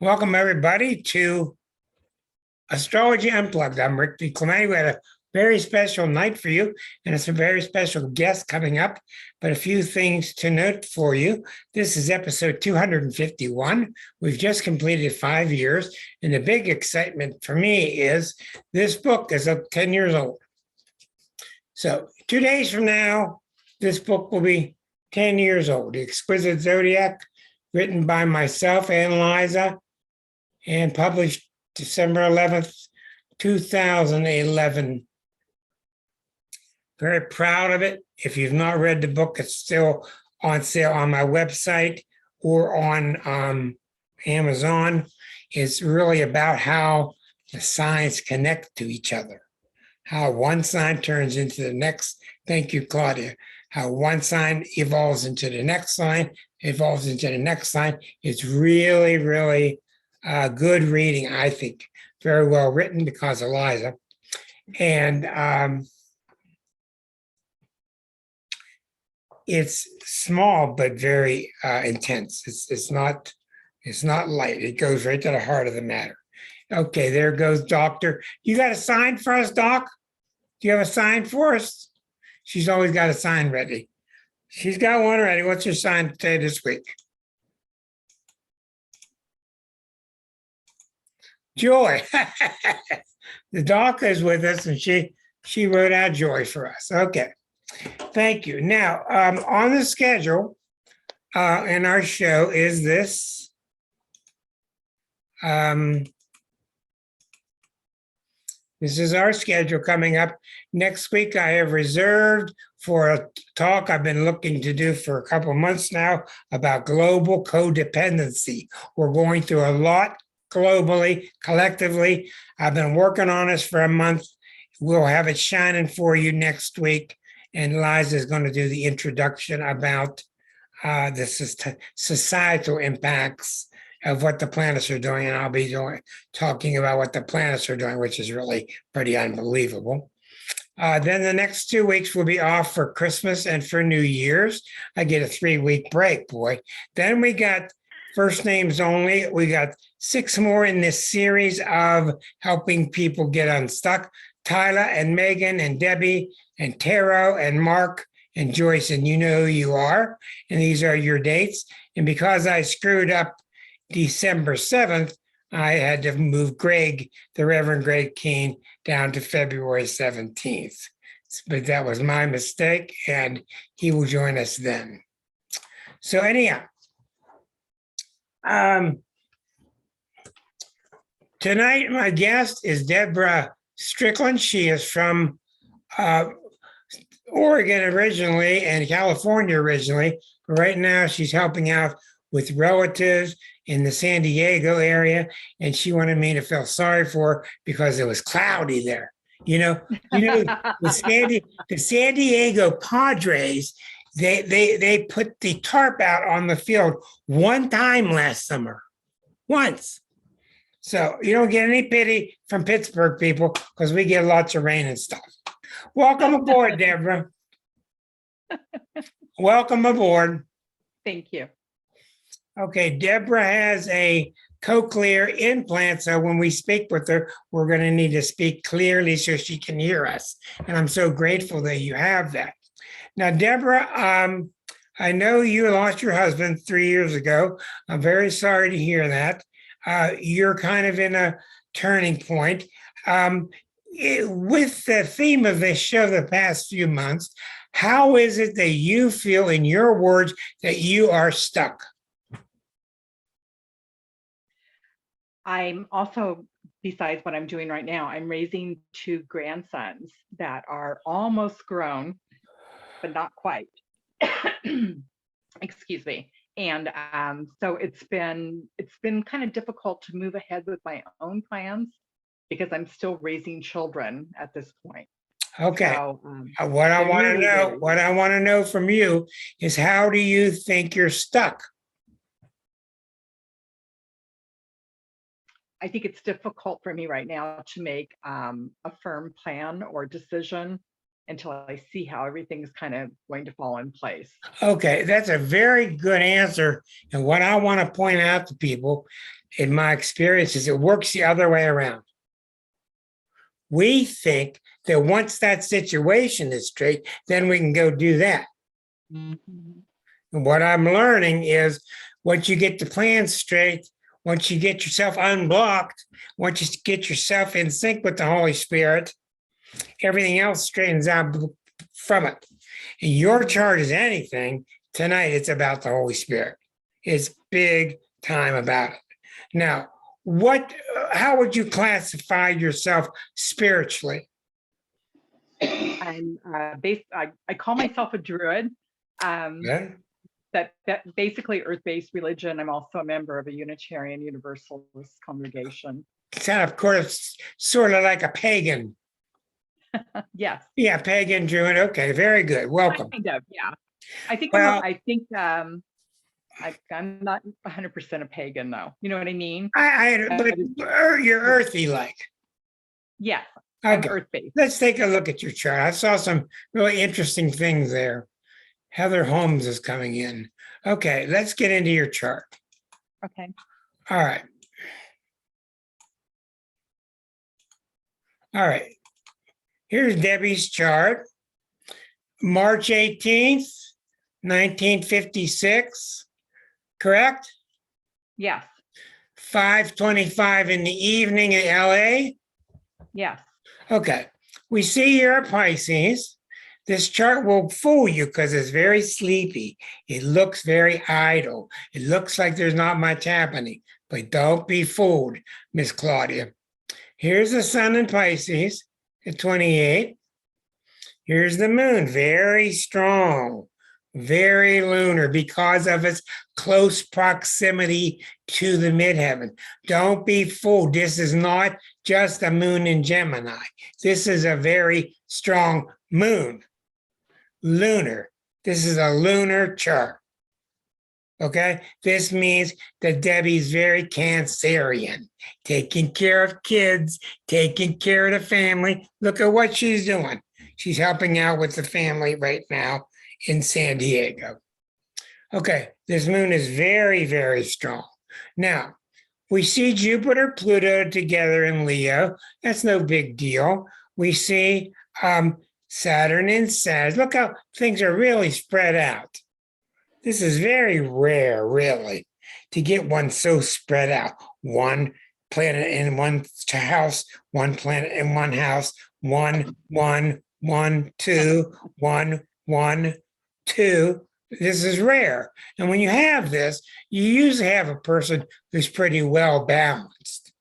Welcome, everybody, to Astrology Unplugged. I'm Rick DiClemente. We had a very special night for you, and it's a very special guest coming up. But a few things to note for you. This is episode 251. We've just completed 5 years, and the big excitement for me is this book is 10 years old. So 2 days from now, this book will be 10 years old. The Exquisite Zodiac, written by myself and Liza, and published December 11th, 2011. Very proud of it. If you've not read the book, it's still on sale on my website or on Amazon. It's really about how the signs connect to each other, how one sign turns into the next. Thank you, Claudia. How one sign evolves into the next sign, evolves into the next sign. It's really, really good reading, I think. Very well written because of Liza. And it's small but very intense. It's not light. It goes right to the heart of the matter. Okay, there goes Doctor. You got a sign for us, Doc? Do you have a sign for us? She's always got a sign ready. She's got one ready. What's your sign today this week? Joy. The doc is with us, and she wrote out joy for us. Okay, thank you. Now, on the schedule in our show is this. This is our schedule coming up. Next week, I have reserved for a talk I've been looking to do for a couple of months now about global codependency. We're going through a lot globally, collectively. I've been working on this for a month. We'll have it shining for you next week. And Liza is going to do the introduction about the societal impacts of what the planets are doing. And I'll be talking about what the planets are doing, which is really pretty unbelievable. Then the next 2 weeks will be off for Christmas and for New Year's. I get a 3-week break, boy. Then we got first names only. We got 6 more in this series of helping people get unstuck. Tyler and Megan and Debbie and Taro and Mark and Joyce, and you know who you are. And these are your dates. And because I screwed up December 7th, I had to move Greg, the Reverend Greg Keene, down to February 17th. But that was my mistake, and he will join us then. So anyhow, tonight my guest is Deborah Strickland. She is from Oregon originally and California originally. But right now she's helping out with relatives in the San Diego area, and she wanted me to feel sorry for her because it was cloudy there. The San Diego Padres, they put the tarp out on the field one time last summer, once. So you don't get any pity from Pittsburgh people because we get lots of rain and stuff. Welcome aboard, Deborah. Welcome aboard. Thank you. Okay, Deborah has a cochlear implant, so when we speak with her, we're going to need to speak clearly so she can hear us. And I'm so grateful that you have that. Now, Deborah, I know you lost your husband 3 years ago. I'm very sorry to hear that. You're kind of in a turning point. With the theme of this show the past few months, how is it that you feel, in your words, that you are stuck? I'm also, besides what I'm doing right now, I'm raising 2 grandsons that are almost grown, but not quite. Excuse me. And so it's been kind of difficult to move ahead with my own plans because I'm still raising children at this point. Okay. So, what I want to know from you is, how do you think you're stuck? I think it's difficult for me right now to make a firm plan or decision until I see how everything's kind of going to fall in place. Okay, that's a very good answer. And what I want to point out to people, in my experiences, it works the other way around. We think that once that situation is straight, then we can go do that. Mhm. And what I'm learning is once you get the plans straight, once you get yourself unblocked, once you get yourself in sync with the Holy Spirit, everything else straightens out from it. And your chart is anything, tonight it's about the Holy Spirit. It's big time about it. Now, how would you classify yourself spiritually? I'm I call myself a druid. Yeah. That basically earth-based religion. I'm also a member of a Unitarian Universalist congregation. Sound, of course, sort of like a pagan. Yes. Yeah, pagan druid. Okay, very good. Welcome. Kind of, yeah. I think Well, I'm not 100% a pagan though. You know what I mean? but you're earthy like. Yes, I'm Okay, earth-based. let's take a look at your chart. I saw some really interesting things there. Heather Holmes is coming in. Okay, let's get into your chart. Okay. All right. All right. Here's Debbie's chart. March 18th, 1956, correct? Yes. 5:25 in the evening in LA. Yes. Okay. We see you're a Pisces. This chart will fool you because it's very sleepy. It looks very idle. It looks like there's not much happening, but don't be fooled, Miss Claudia. Here's the sun in Pisces at 28. Here's the moon, very strong, very lunar because of its close proximity to the midheaven. Don't be fooled. This is not just a moon in Gemini. This is a very strong moon. Lunar. This is a lunar chart. Okay. This means that Debbie's very Cancerian, taking care of kids, taking care of the family. Look at what she's doing. She's helping out with the family right now in San Diego. Okay. This moon is very, very strong. Now, we see Jupiter, Pluto together in Leo. That's no big deal. We see Saturn in Sag. Look how things are really spread out. This is very rare, really, to get one so spread out. One planet in one house, one planet in one house, 1, 1, 1, 2, 1, 1, 2. This is rare. And when you have this, you usually have a person who's pretty well balanced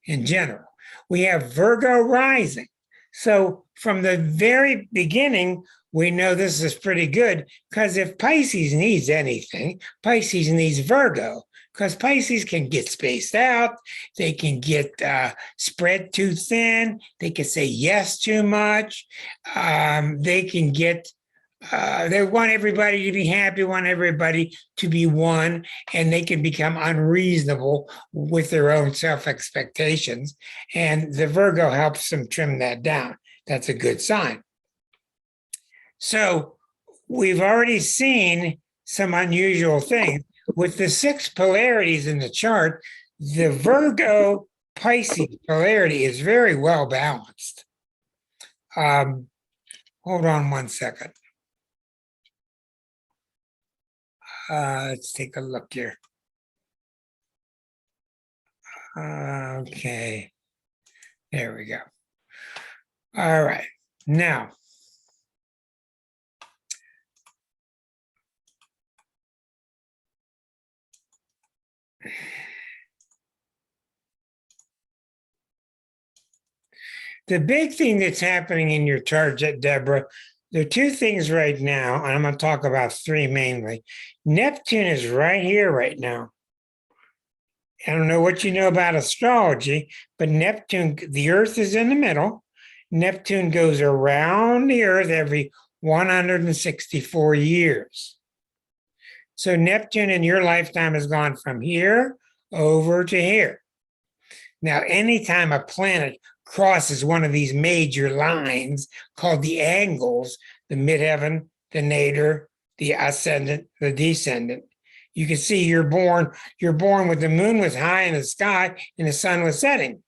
in general. We have Virgo rising. So from the very beginning, we know this is pretty good because if Pisces needs anything, Pisces needs Virgo because Pisces can get spaced out. They can get spread too thin. They can say yes too much. They can get they want everybody to be happy, want everybody to be one, and they can become unreasonable with their own self-expectations. And the Virgo helps them trim that down. That's a good sign. So we've already seen some unusual things. With the 6 polarities in the chart, the Virgo Pisces polarity is very well balanced. Hold on one second. Let's take a look here. Okay. There we go. All right. Now, the big thing that's happening in your chart, Deborah, there are 2 things right now, and I'm going to talk about 3 mainly. Neptune is right here right now. I don't know what you know about astrology, but Neptune, the Earth is in the middle. Neptune goes around the Earth every 164 years. So Neptune in your lifetime has gone from here over to here. Now, anytime a planet crosses one of these major lines called the angles, the midheaven, the nadir, the ascendant, the descendant, You can see you're born with the moon was high in the sky and the sun was setting.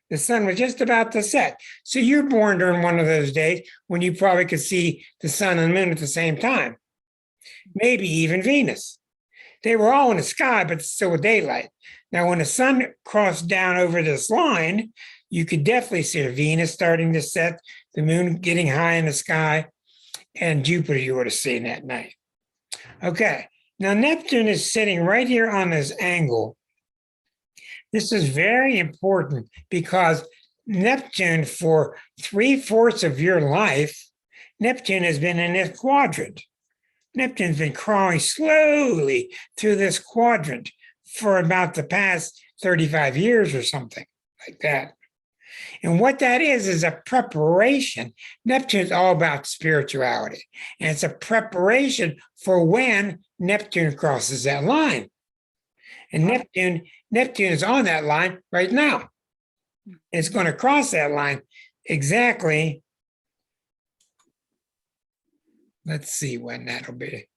The sun was just about to set. So you're born during one of those days when you probably could see the sun and the moon at the same time. Maybe even Venus. They were all in the sky, but still with daylight. Now, when the sun crossed down over this line, you could definitely see Venus starting to set, the moon getting high in the sky, and Jupiter you would have seen that night. Okay, now Neptune is sitting right here on this angle. This is very important because Neptune, for 3/4 of your life, Neptune has been in this quadrant. Neptune's been crawling slowly through this quadrant for about the past 35 years or something like that. And what that is a preparation. Neptune's all about spirituality. And it's a preparation for when Neptune crosses that line. And Neptune is on that line right now. It's going to cross that line exactly. Let's see when that'll be.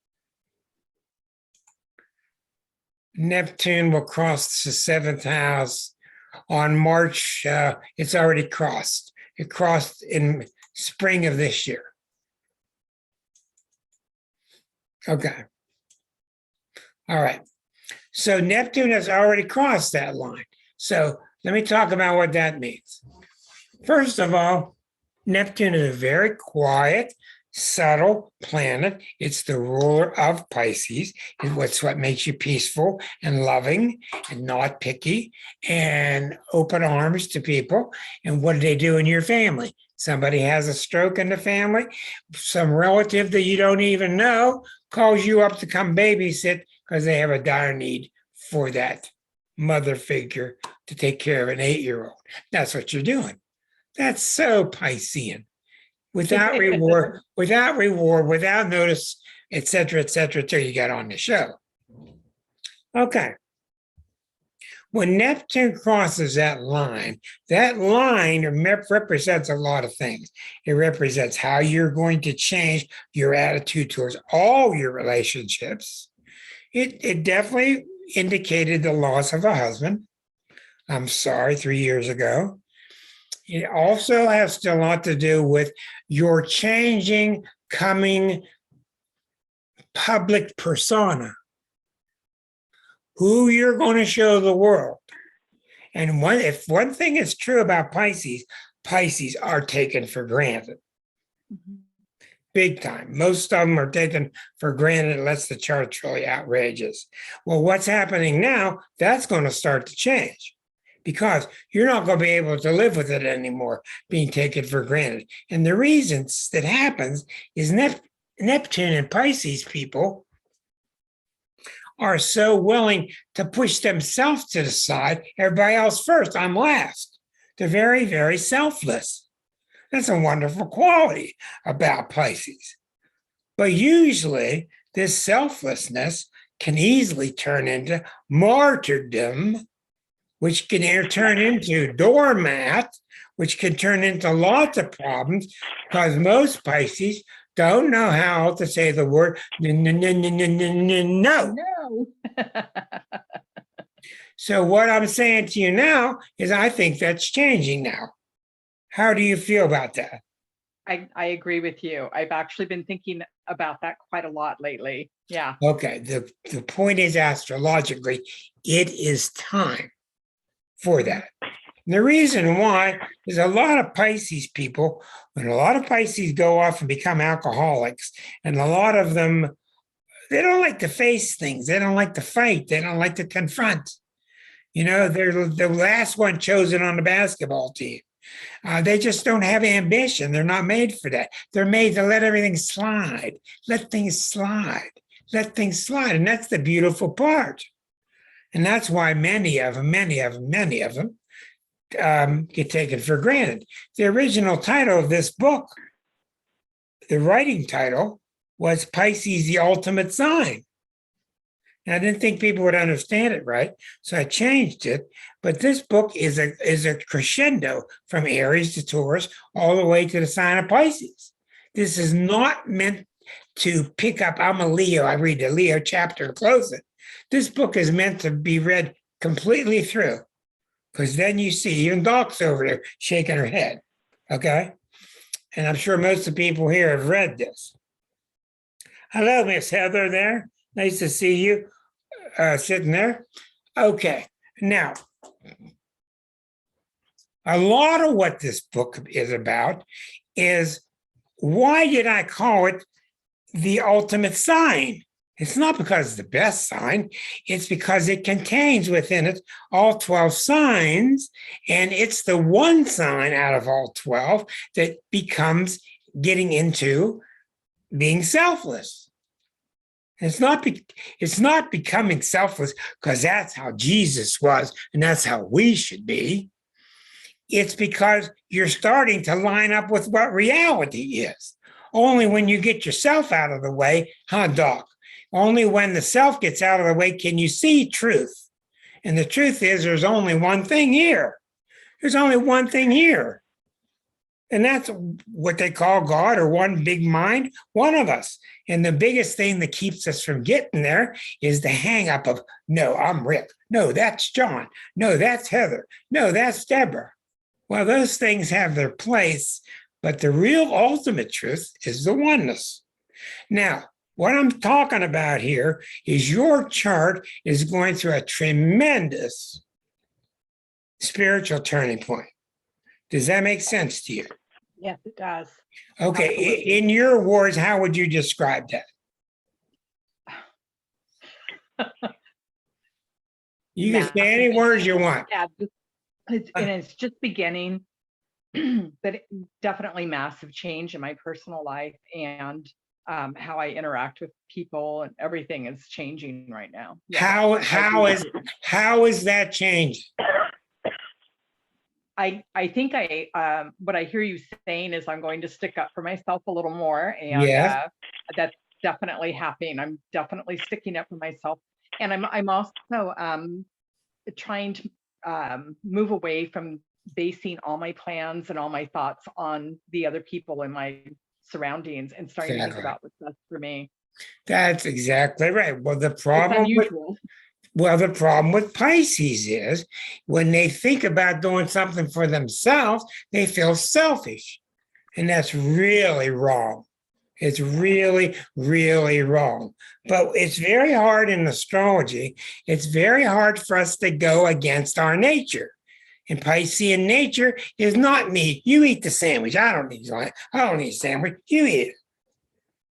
Neptune will cross the 7th house on March. It's already crossed. It crossed in spring of this year. Okay. All right. So Neptune has already crossed that line. So let me talk about what that means. First of all, Neptune is a very quiet, subtle planet. It's the ruler of Pisces. It's what makes you peaceful and loving and not picky and open arms to people. And what do they do in your family? Somebody has a stroke in the family, some relative that you don't even know calls you up to come babysit because they have a dire need for that mother figure to take care of an 8-year-old. That's what you're doing. That's so Piscean. Without reward, without notice, et cetera, till you get on the show. Okay. When Neptune crosses that line represents a lot of things. It represents how you're going to change your attitude towards all your relationships. It definitely indicated the loss of a husband. I'm sorry, 3 years ago. It also has a lot to do with your changing, coming public persona, who you're going to show the world. And if one thing is true about Pisces are taken for granted. Mm-hmm. Big time. Most of them are taken for granted unless the chart's really outrageous. Well, what's happening now, that's going to start to change because you're not going to be able to live with it anymore, being taken for granted. And the reasons that happens is Neptune and Pisces people are so willing to push themselves to the side, everybody else first, I'm last. They're very, very selfless. That's a wonderful quality about Pisces. But usually this selflessness can easily turn into martyrdom, which can turn into doormat, which can turn into lots of problems because most Pisces don't know how to say the word no. So what I'm saying to you now is I think that's changing now. How do you feel about that? I agree with you. I've actually been thinking about that quite a lot lately. Yeah. Okay. The point is, astrologically, it is time for that. And the reason why is a lot of Pisces people, when a lot of Pisces go off and become alcoholics, and a lot of them, they don't like to face things. They don't like to fight. They don't like to confront. You know, they're the last one chosen on the basketball team. They just don't have ambition. They're not made for that. They're made to let everything slide. Let things slide. Let things slide. And that's the beautiful part. And that's why many of them get taken for granted. The original title of this book, the writing title, was Pisces, the Ultimate Sign. And I didn't think people would understand it right, so I changed it. But this book is a crescendo from Aries to Taurus all the way to the sign of Pisces. This is not meant to pick up, I'm a Leo, I read the Leo chapter to close it. This book is meant to be read completely through, because then you see, even Doc's over there shaking her head, okay? And I'm sure most of the people here have read this. Hello, Miss Heather there. Nice to see you sitting there. Okay, now, a lot of what this book is about is, why did I call it the ultimate sign? It's not because it's the best sign. It's because it contains within it all 12 signs, and it's the one sign out of all 12 that becomes getting into being selfless. It's not becoming selfless because that's how Jesus was and that's how we should be. It's because you're starting to line up with what reality is. Only when you get yourself out of the way, huh, Doc? Only when the self gets out of the way can you see truth. And the truth is, there's only one thing here. There's only one thing here. And that's what they call God, or one big mind, one of us. And the biggest thing that keeps us from getting there is the hang up of, no, I'm Rick. No, that's John. No, that's Heather. No, that's Deborah. Well, those things have their place, but the real ultimate truth is the oneness. Now, what I'm talking about here is your chart is going through a tremendous spiritual turning point. Does that make sense to you? Yes, it does. Okay, Absolutely. in your words, how would you describe that? You can say any words you want. Yeah, and it's just beginning, but definitely massive change in my personal life, and how I interact with people, and everything is changing right now. Yeah, How is that changing? I think what I hear you saying is I'm going to stick up for myself a little more, and Yes. that's definitely happening. I'm definitely sticking up for myself, and I'm also trying to move away from basing all my plans and all my thoughts on the other people in my surroundings, and starting to think about what's best for me. That's exactly right. Well, It's unusual. the problem with Pisces is, when they think about doing something for themselves, they feel selfish. And that's really wrong. It's really, really wrong. But it's very hard in astrology. It's very hard for us to go against our nature. And Piscean nature is not me. You eat the sandwich. I don't need a sandwich. You eat it.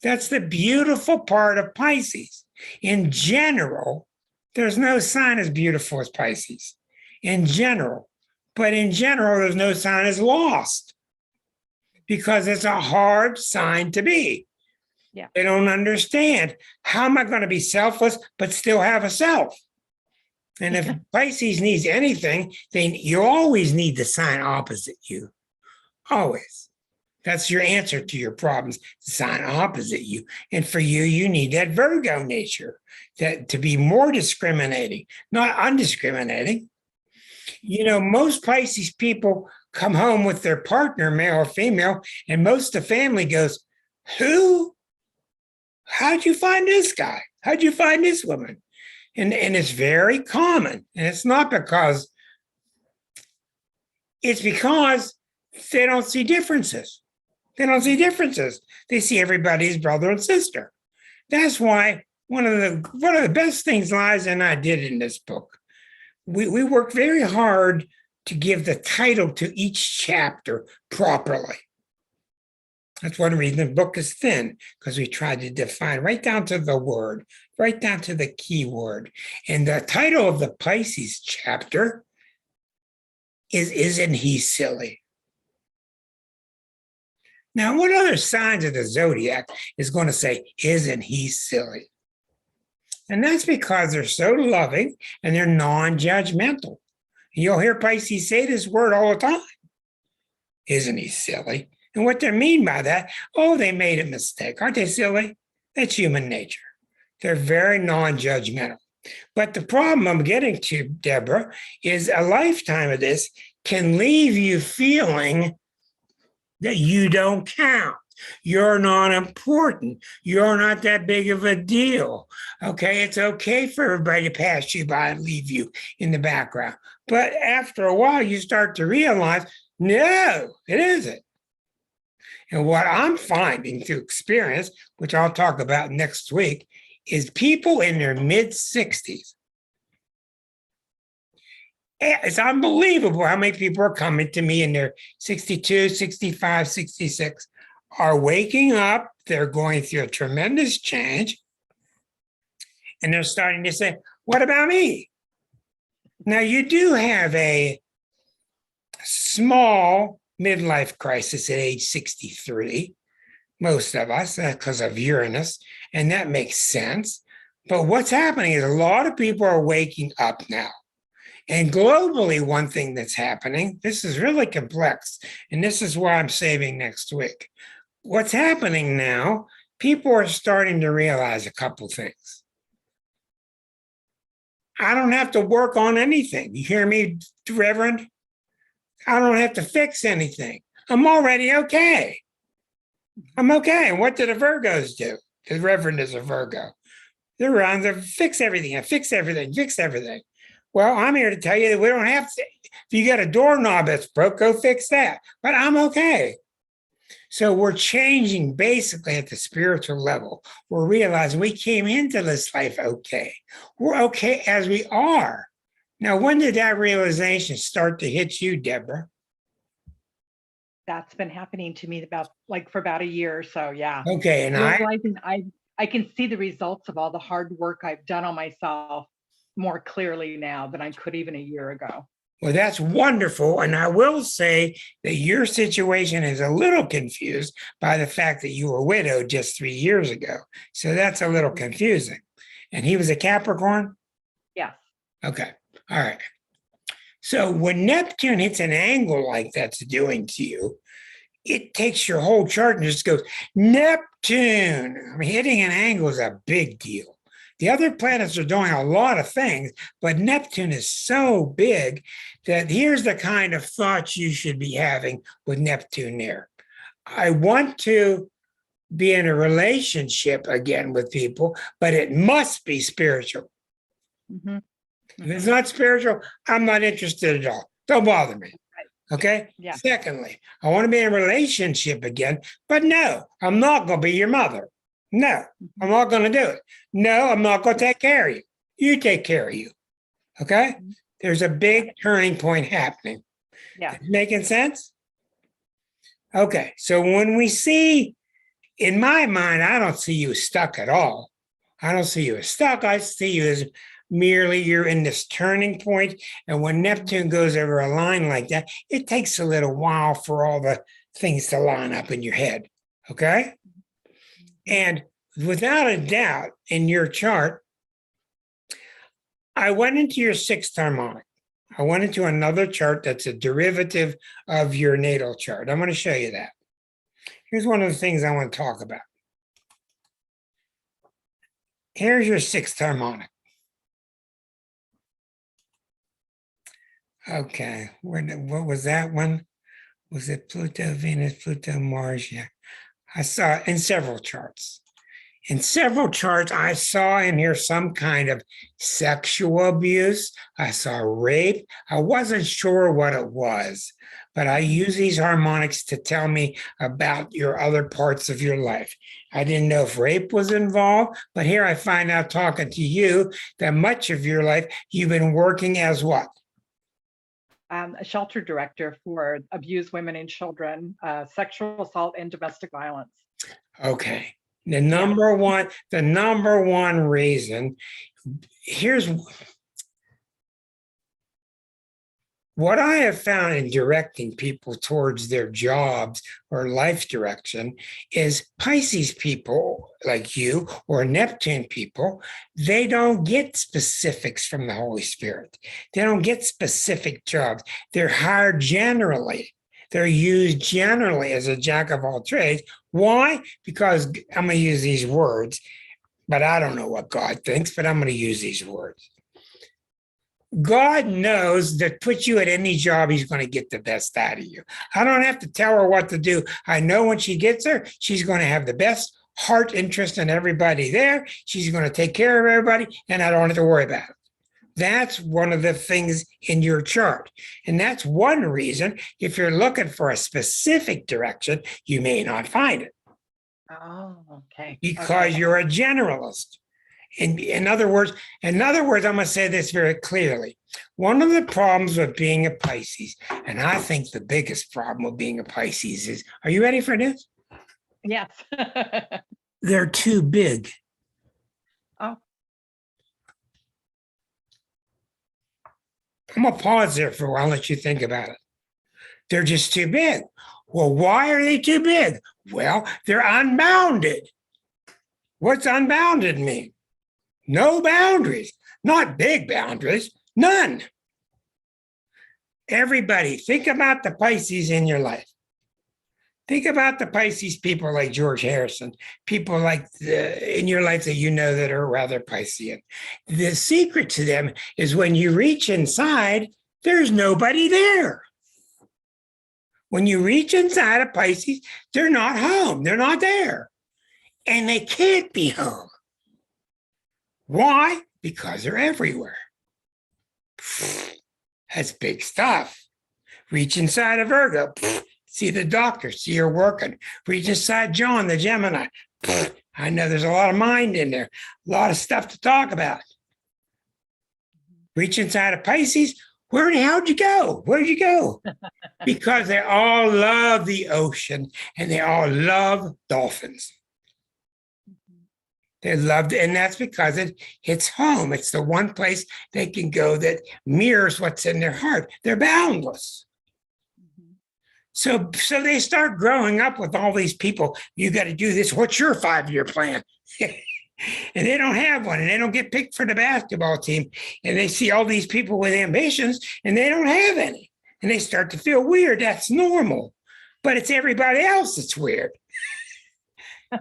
That's the beautiful part of Pisces. In general, there's no sign as beautiful as Pisces. In general. But in general, there's no sign as lost, because it's a hard sign to be. Yeah. They don't understand, how am I going to be selfless but still have a self? And if Pisces needs anything, then you always need the sign opposite you. Always. That's your answer to your problems, the sign opposite you. And for you, you need that Virgo nature, that to be more discriminating, not undiscriminating. You know, most Pisces people come home with their partner, male or female, and most of the family goes, who? How'd you find this guy? How'd you find this woman? And it's very common. And it's not because, it's because they don't see differences. They don't see differences. They see everybody as brother and sister. That's why one of the best things Liza and I did in this book, we worked very hard to give the title to each chapter properly. That's one reason the book is thin, because we tried to define right down to the word, right down to the key word. And the title of the Pisces chapter is Isn't He Silly? Now, what other signs of the zodiac is going to say, isn't he silly? And that's because they're so loving and they're non-judgmental. You'll hear Pisces say this word all the time. Isn't he silly? And what they mean by that, oh, they made a mistake. Aren't they silly? That's human nature. They're very non-judgmental. But the problem I'm getting to, Deborah, is a lifetime of this can leave you feeling that you don't count. You're not important. You're not that big of a deal. Okay. It's okay for everybody to pass you by and leave you in the background. But after a while, you start to realize, no, it isn't. And what I'm finding through experience, which I'll talk about next week, is people in their mid 60s. It's unbelievable how many people are coming to me in their 62, 65, 66, are waking up. They're going through a tremendous change. And they're starting to say, what about me? Now, you do have a small midlife crisis at age 63, most of us, because of Uranus, and that makes sense. But what's happening is a lot of people are waking up now. And globally, one thing that's happening, this is really complex, and this is why I'm saving next week. What's happening now, people are starting to realize a couple things. I don't have to work on anything. You hear me, Reverend? I don't have to fix anything. I'm already okay. I'm okay. And what do the Virgos do? The Reverend is a Virgo. They're around to fix everything, fix everything, fix everything. Well, I'm here to tell you that we don't have to. If you got a doorknob that's broke, go fix that. But I'm okay. So we're changing basically at the spiritual level. We're realizing we came into this life okay. We're okay as we are. Now, when did that realization start to hit you, Deborah? That's been happening to me for about a year or so. Yeah. Okay, and realizing I can see the results of all the hard work I've done on myself more clearly now than I could even a year ago. Well, that's wonderful. And I will say that your situation is a little confused by the fact that you were widowed just 3 years ago. So that's a little confusing. And he was a Capricorn? Yes. Okay. All right. So when Neptune hits an angle like that's doing to you, it takes your whole chart and just goes, Neptune. I mean, hitting an angle is a big deal. The other planets are doing a lot of things, but Neptune is so big that here's the kind of thoughts you should be having with Neptune there. I want to be in a relationship again with people, but it must be spiritual. Mm-hmm. If it's not spiritual, I'm not interested at all. Don't bother me. Okay. Yeah. Secondly, I want to be in a relationship again, but no, I'm not going to be your mother. No, I'm not going to do it. No, I'm not going to take care of you. You take care of you. Okay. There's a big turning point happening. Yeah. Making sense? Okay. So when we see, in my mind, I don't see you stuck at all. I don't see you as stuck. I see you as merely you're in this turning point. And when Neptune goes over a line like that, it takes a little while for all the things to line up in your head. Okay. And without a doubt, in your chart, I went into your sixth harmonic. I went into another chart that's a derivative of your natal chart. I'm going to show you that. Here's one of the things I want to talk about. Here's your sixth harmonic. Okay, what was that one? Was it Pluto, Venus, Pluto, Mars? Yeah. I saw it in several charts. In several charts, I saw in here some kind of sexual abuse. I saw rape. I wasn't sure what it was, but I use these harmonics to tell me about your other parts of your life. I didn't know if rape was involved, but here I find out talking to you that much of your life you've been working as what? A shelter director for abused women and children, sexual assault and domestic violence. Okay. The number one reason, here's what I have found in directing people towards their jobs or life direction is Pisces people like you or Neptune people, they don't get specifics from the Holy Spirit. They don't get specific jobs. They're hired generally. They're used generally as a jack of all trades. Why? Because I'm going to use these words, but I don't know what God thinks, but I'm going to use these words. God knows that put you at any job, he's going to get the best out of you. I don't have to tell her what to do. I know when she gets there, she's going to have the best heart interest in everybody there. She's going to take care of everybody, and I don't have to worry about it. That's one of the things in your chart. And that's one reason, if you're looking for a specific direction, you may not find it. Oh, okay. Because you're a generalist. In other words, I'm going to say this very clearly. One of the problems with being a Pisces, and I think the biggest problem with being a Pisces is, are you ready for this? Yes. They're too big. Oh. I'm going to pause there for a while and let you think about it. They're just too big. Well, why are they too big? Well, they're unbounded. What's unbounded mean? No boundaries, not big boundaries, none. Everybody, think about the Pisces in your life. Think about the Pisces people like George Harrison, people like in your life that you know that are rather Piscean. The secret to them is when you reach inside, there's nobody there. When you reach inside a Pisces, they're not home. They're not there. And they can't be home. Why? Because they're everywhere. That's big stuff. Reach inside a Virgo. See the doctor. See her working. Reach inside John, the Gemini. I know there's a lot of mind in there. A lot of stuff to talk about. Reach inside a Pisces. Where the hell did you go? Where'd you go? Because they all love the ocean and they all love dolphins. They loved it, and that's because it's home. It's the one place they can go that mirrors what's in their heart. They're boundless. So they start growing up with all these people. You got to do this. What's your 5-year plan? And they don't have one, and they don't get picked for the basketball team. And they see all these people with ambitions, and they don't have any. And they start to feel weird. That's normal. But it's everybody else that's weird.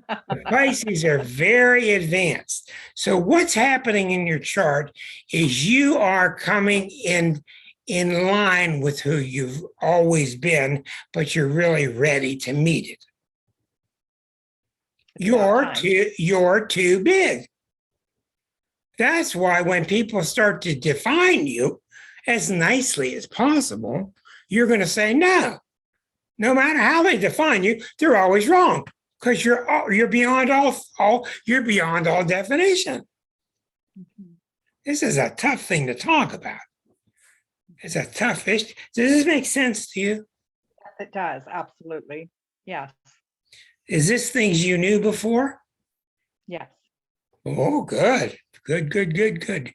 The Pisces are very advanced. So what's happening in your chart is you are coming in line with who you've always been, but you're really ready to meet it. You're too big. That's why when people start to define you as nicely as possible, you're going to say no. No matter how they define you, they're always wrong. Because you're beyond you're beyond all definition. This is a tough thing to talk about. It's a tough issue. Does this make sense to you? Yes, it does. Absolutely. Yes. Is this things you knew before? Yes. Oh, good. Good.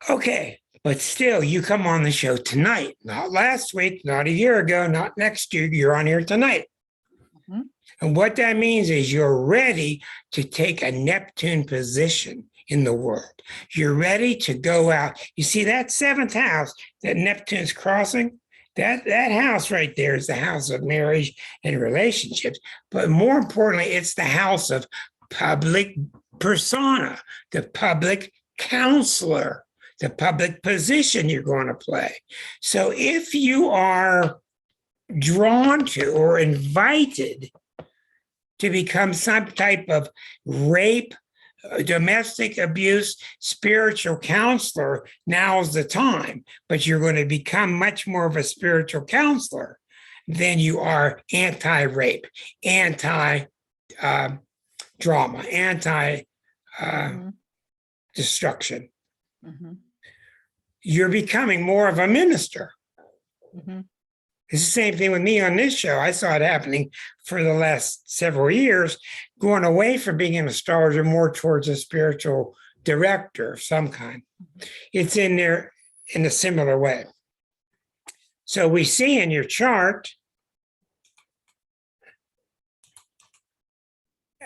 Okay. But still, you come on the show tonight, not last week, not a year ago, not next year. You're on here tonight. Mm-hmm. And what that means is you're ready to take a Neptune position in the world. You're ready to go out. You see that 7th house that Neptune's crossing? That house right there is the house of marriage and relationships. But more importantly, it's the house of public persona, the public counselor, the public position you're going to play. So if you are drawn to or invited to become some type of rape, domestic abuse, spiritual counselor, now's the time. But you're going to become much more of a spiritual counselor than you are anti-rape, anti-drama, anti-destruction. Mm-hmm. You're becoming more of a minister. Mm-hmm. It's the same thing with me on this show. I saw it happening for the last several years, going away from being an astrologer more towards a spiritual director of some kind. It's in there in a similar way. So we see in your chart,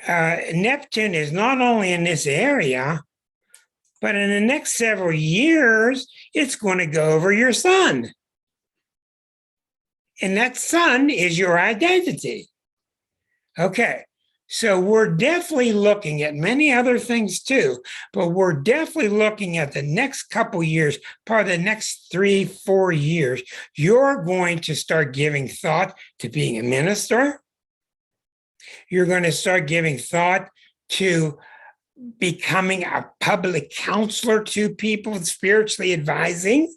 Neptune is not only in this area, but in the next several years, it's going to go over your sun. And that sun is your identity. Okay, So we're definitely looking at many other things too, but we're definitely looking at the next couple years, probably the next 3-4 years. You're going to start giving thought to being a minister. You're going to start giving thought to becoming a public counselor to people, spiritually advising.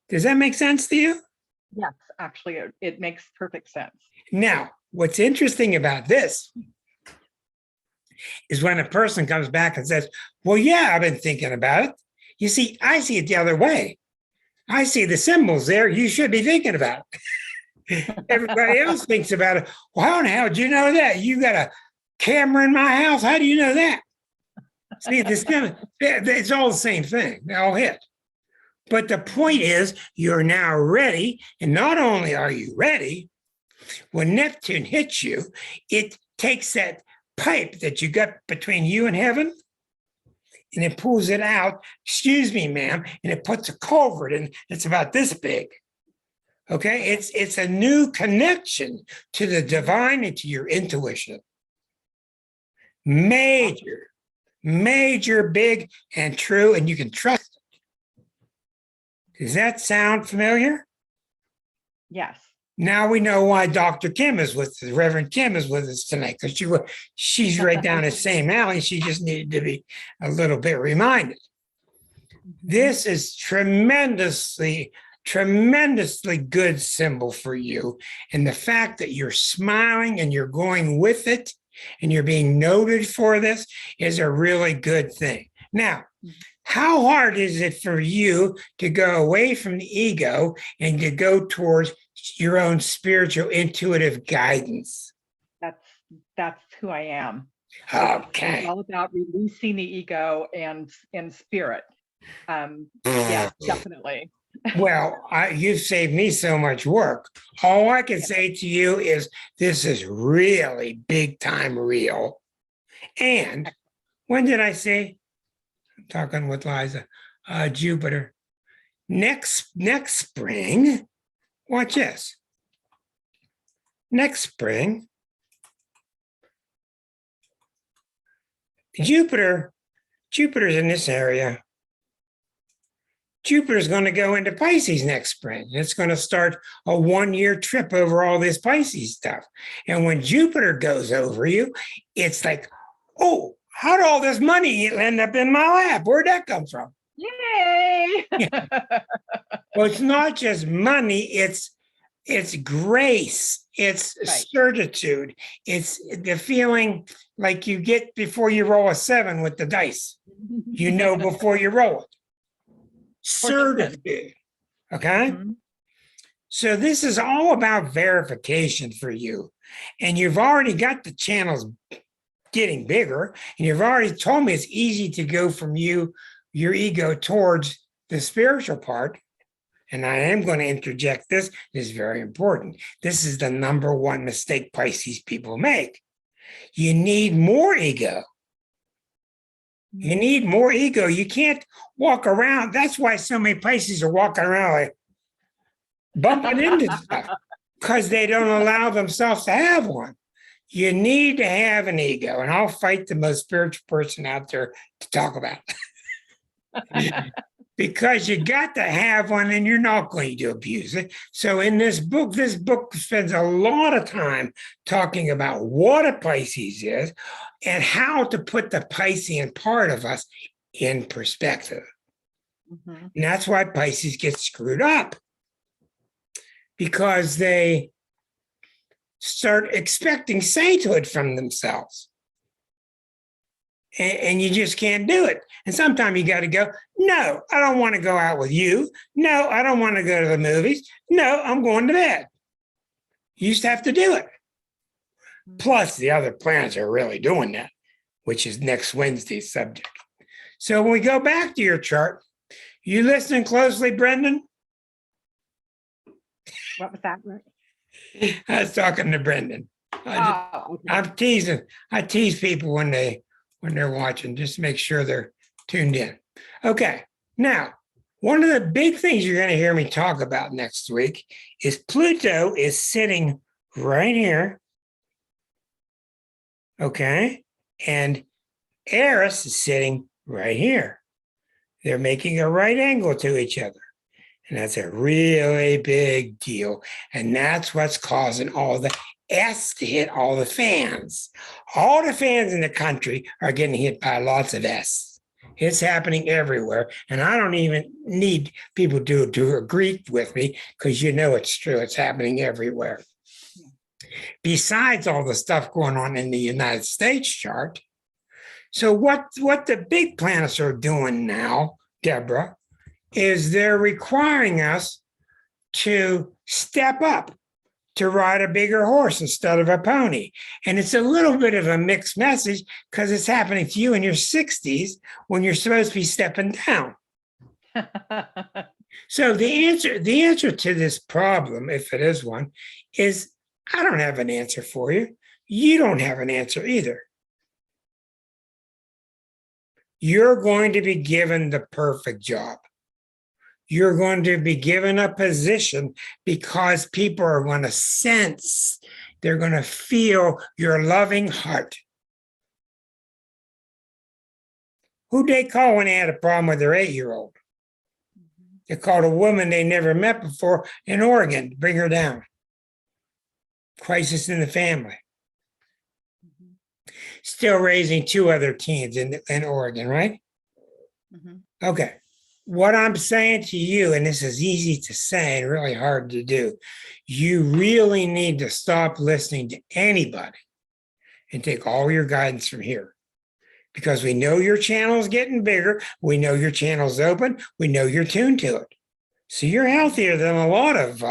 Does that make sense to you? Yes, actually, it makes perfect sense. Now, what's interesting about this is when a person comes back and says, well, yeah, I've been thinking about it. You see, I see it the other way. I see the symbols there. You should be thinking about it. Everybody else thinks about it. Well, how in the hell did you know that? You got a camera in my house. How do you know that? See, it's all the same thing. They all hit. But the point is, you're now ready. And not only are you ready, when Neptune hits you, it takes that pipe that you got between you and heaven, and it pulls it out, excuse me, ma'am, and it puts a culvert in. It's about this big. Okay, it's a new connection to the divine and to your intuition. Major, big, and true, and you can trust it. Does that sound familiar? Yes. Now we know why Dr. Kim is with us, Reverend Kim is with us tonight, because she's right down the same alley. She just needed to be a little bit reminded. This is tremendously good symbol for you. And the fact that you're smiling and you're going with it and you're being noted for this is a really good thing. Now, how hard is it for you to go away from the ego and to go towards your own spiritual intuitive guidance? That's who I am. Okay. It's all about releasing the ego and spirit. Yeah, definitely. Well, you've saved me so much work. All I can say to you is this is really big time real. And when did I say? I'm talking with Liza. Jupiter. Next spring. Watch this. Next spring, Jupiter's in this area. Jupiter's going to go into Pisces next spring. It's going to start a 1-year trip over all this Pisces stuff. And when Jupiter goes over you, it's like, oh, how did all this money end up in my lap? Where'd that come from? Yay! Well, it's not just money, it's grace, it's certitude, it's the feeling like you get before you roll a 7 with the dice. You know before you roll it. Certitude. Okay. Mm-hmm. So this is all about verification for you. And you've already got the channels getting bigger. And you've already told me it's easy to go from your ego towards the spiritual part. And I am going to interject this. This is very important. This is the number one mistake Pisces people make. You need more ego. You need more ego. You can't walk around. That's why so many Pisces are walking around like bumping into stuff, because they don't allow themselves to have one. You need to have an ego, and I'll fight the most spiritual person out there to talk about it. Because you got to have one, and you're not going to abuse it. So in this book spends a lot of time talking about what a Pisces is and how to put the Piscean part of us in perspective. Mm-hmm. And that's why Pisces get screwed up, because they start expecting sainthood from themselves. And you just can't do it. And sometimes you got to go, no, I don't want to go out with you. No, I don't want to go to the movies. No, I'm going to bed. You just have to do it. Plus, the other planets are really doing that, which is next Wednesday's subject. So when we go back to your chart, you listening closely, Brendan? What was that? I was talking to Brendan. Okay. I'm teasing. I tease people when they're watching, just to make sure they're tuned in. Okay. Now, one of the big things you're going to hear me talk about next week is Pluto is sitting right here Okay. And Eris is sitting right here. They're making a right angle to each other. And that's a really big deal. And that's what's causing all the S to hit all the fans. All the fans in the country are getting hit by lots of S. It's happening everywhere. And I don't even need people to agree with me because you know it's true. It's happening everywhere. Besides all the stuff going on in the United States chart. So what the big planets are doing now, Deborah, is they're requiring us to step up to ride a bigger horse instead of a pony. And it's a little bit of a mixed message because it's happening to you in your 60s when you're supposed to be stepping down. So the answer to this problem, if it is one, is I don't have an answer for you. You don't have an answer either. You're going to be given the perfect job. You're going to be given a position because people are going to sense, they're going to feel your loving heart. Who'd they call when they had a problem with their 8-year-old? They called a woman they never met before in Oregon to bring her down. Crisis in the family. Still raising 2 other teens in Oregon, right? Okay. What I'm saying to you, and this is easy to say and really hard to do, you really need to stop listening to anybody and take all your guidance from here. Because we know your channel is getting bigger. We know your channel's open. We know you're tuned to it. So you're healthier than a lot of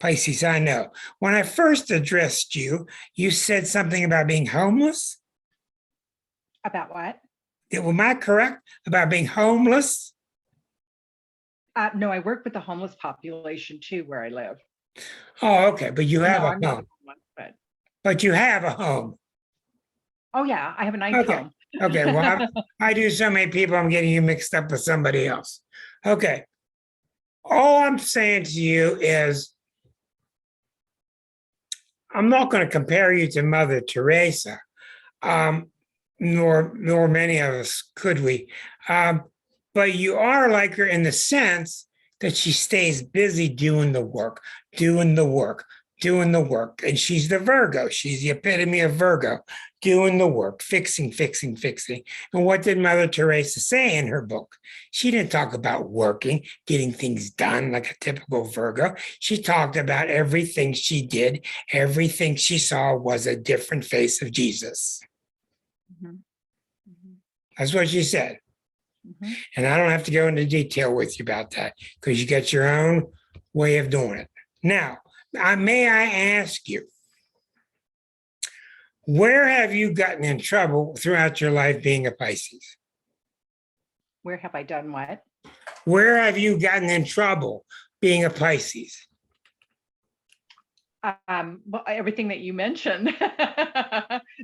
Pisces I know. When I first addressed you, you said something about being homeless. About what? Am I correct about being homeless? No, I work with the homeless population too, where I live. Oh, okay. But you have No, a I'm not home. homeless, But you have a home. oh yeah, I have a nice Okay. home. Okay. Well, I do so many people, I'm getting you mixed up with somebody else. Okay. All I'm saying to you is I'm not going to compare you to Mother Teresa, nor many of us could we. But you are like her in the sense that she stays busy doing the work, doing the work, doing the work. And she's the Virgo. She's the epitome of Virgo, doing the work, fixing, fixing, fixing. And what did Mother Teresa say in her book? She didn't talk about working, getting things done like a typical Virgo. She talked about everything she did, everything she saw was a different face of Jesus. That's what she said. And I don't have to go into detail with you about that because you got your own way of doing it. Now, may I ask you, where have you gotten in trouble throughout your life being a Pisces? Where have I done what? Where have you gotten in trouble being a Pisces? Well, everything that you mentioned.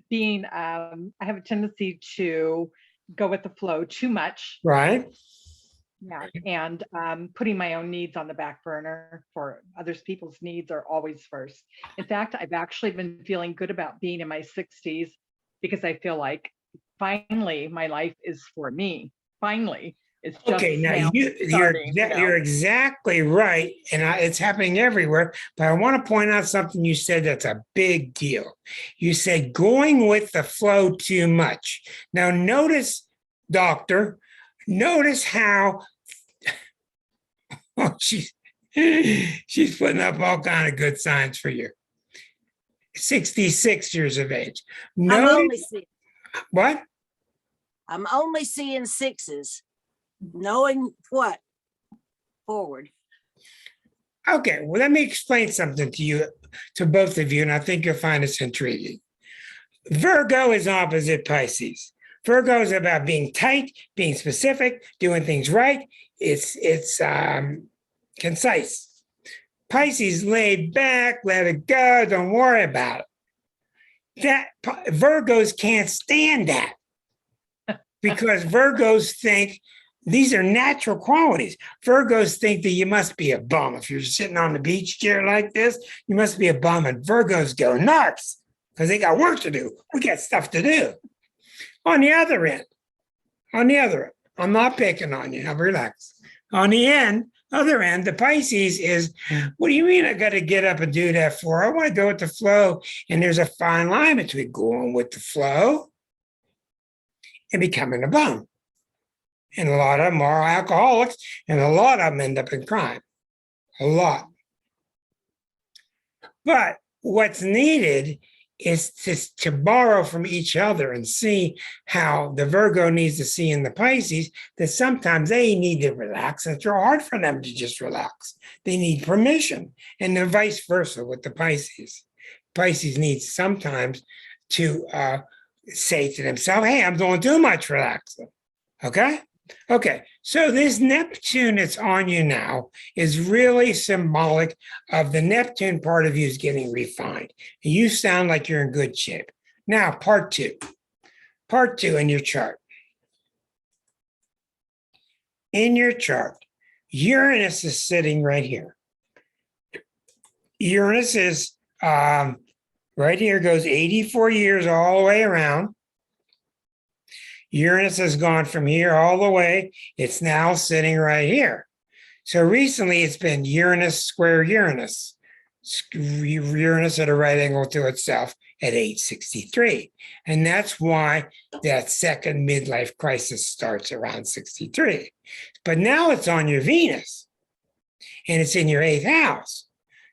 Being, I have a tendency to go with the flow too much. Right. Yeah, and putting my own needs on the back burner for others people's needs are always first. In fact, I've actually been feeling good about being in my 60s because I feel like finally my life is for me. Finally, it's just Okay, now starting, you're exactly right, and it's happening everywhere. But I want to point out something you said that's a big deal. You said going with the flow too much. Now, notice, Doctor, notice how she's putting up all kind of good signs for you. 66 years of age. What? I'm only seeing 6s. Knowing what? Forward. Okay, well, let me explain something to you, to both of you, and I think you'll find this intriguing. Virgo is opposite Pisces. Virgo is about being tight, being specific, doing things right. It's concise. Pisces laid back, let it go, don't worry about it. That Virgos can't stand that because Virgos think these are natural qualities. Virgos think that you must be a bum. If you're sitting on the beach chair like this, you must be a bum. And Virgos go nuts. because they got work to do. We got stuff to do. On the other end, I'm not picking on you. Now relax. On the other end, the Pisces is, what do you mean I got to get up and do that for? I want to go with the flow. And there's a fine line between going with the flow and becoming a bum. And a lot of them are alcoholics, and a lot of them end up in crime. A lot. But what's needed is to borrow from each other and see how the Virgo needs to see in the Pisces that sometimes they need to relax. It's hard for them to just relax. They need permission, and the vice versa with the Pisces. Pisces needs sometimes to say to themselves, hey, I'm doing too much relaxing. Okay? Okay, so this Neptune that's on you now is really symbolic of the Neptune part of you is getting refined. You sound like you're in good shape. Now, part two in your chart. In your chart, Uranus is sitting right here. Uranus is right here, goes 84 years all the way around. Uranus has gone from here all the way. It's now sitting right here. So recently it's been Uranus square Uranus. Uranus at a right angle to itself at 863. And that's why that second midlife crisis starts around 63. But now it's on your Venus and it's in your 8th house.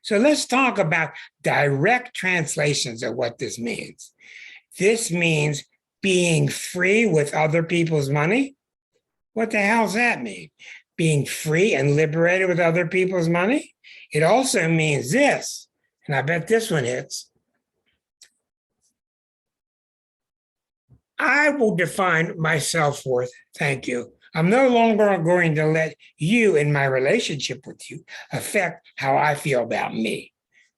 So let's talk about direct translations of what this means. This means being free with other people's money? What the hell does that mean? Being free and liberated with other people's money? It also means this, and I bet this one hits. I will define my self-worth. Thank you. I'm no longer going to let you in my relationship with you affect how I feel about me.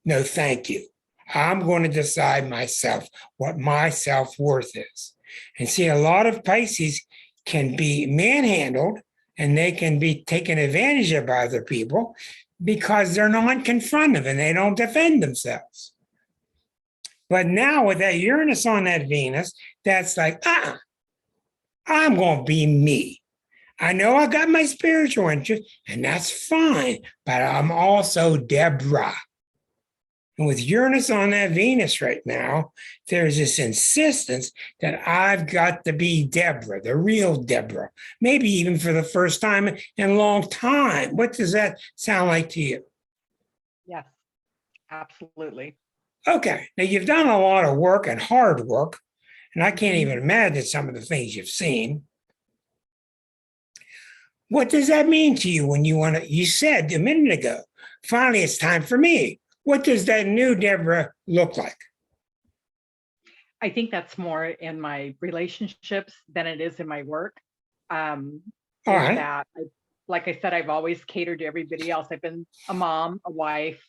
No, thank you. I'm going to decide myself what my self-worth is. And see, a lot of Pisces can be manhandled and they can be taken advantage of by other people because they're non-confrontive and they don't defend themselves. But now with that Uranus on that Venus, that's like, I'm going to be me. I know I got my spiritual interest, and that's fine, but I'm also Deborah. And with Uranus on that Venus right now, there's this insistence that I've got to be Deborah, the real Deborah, maybe even for the first time in a long time. What does that sound like to you? Yes, absolutely. Okay, now you've done a lot of work and hard work, and I can't even imagine some of the things you've seen. What does that mean to you when you said a minute ago, finally it's time for me? What does that new Deborah look like? I think that's more in my relationships than it is in my work. All right. That, like I said, I've always catered to everybody else. I've been a mom, a wife,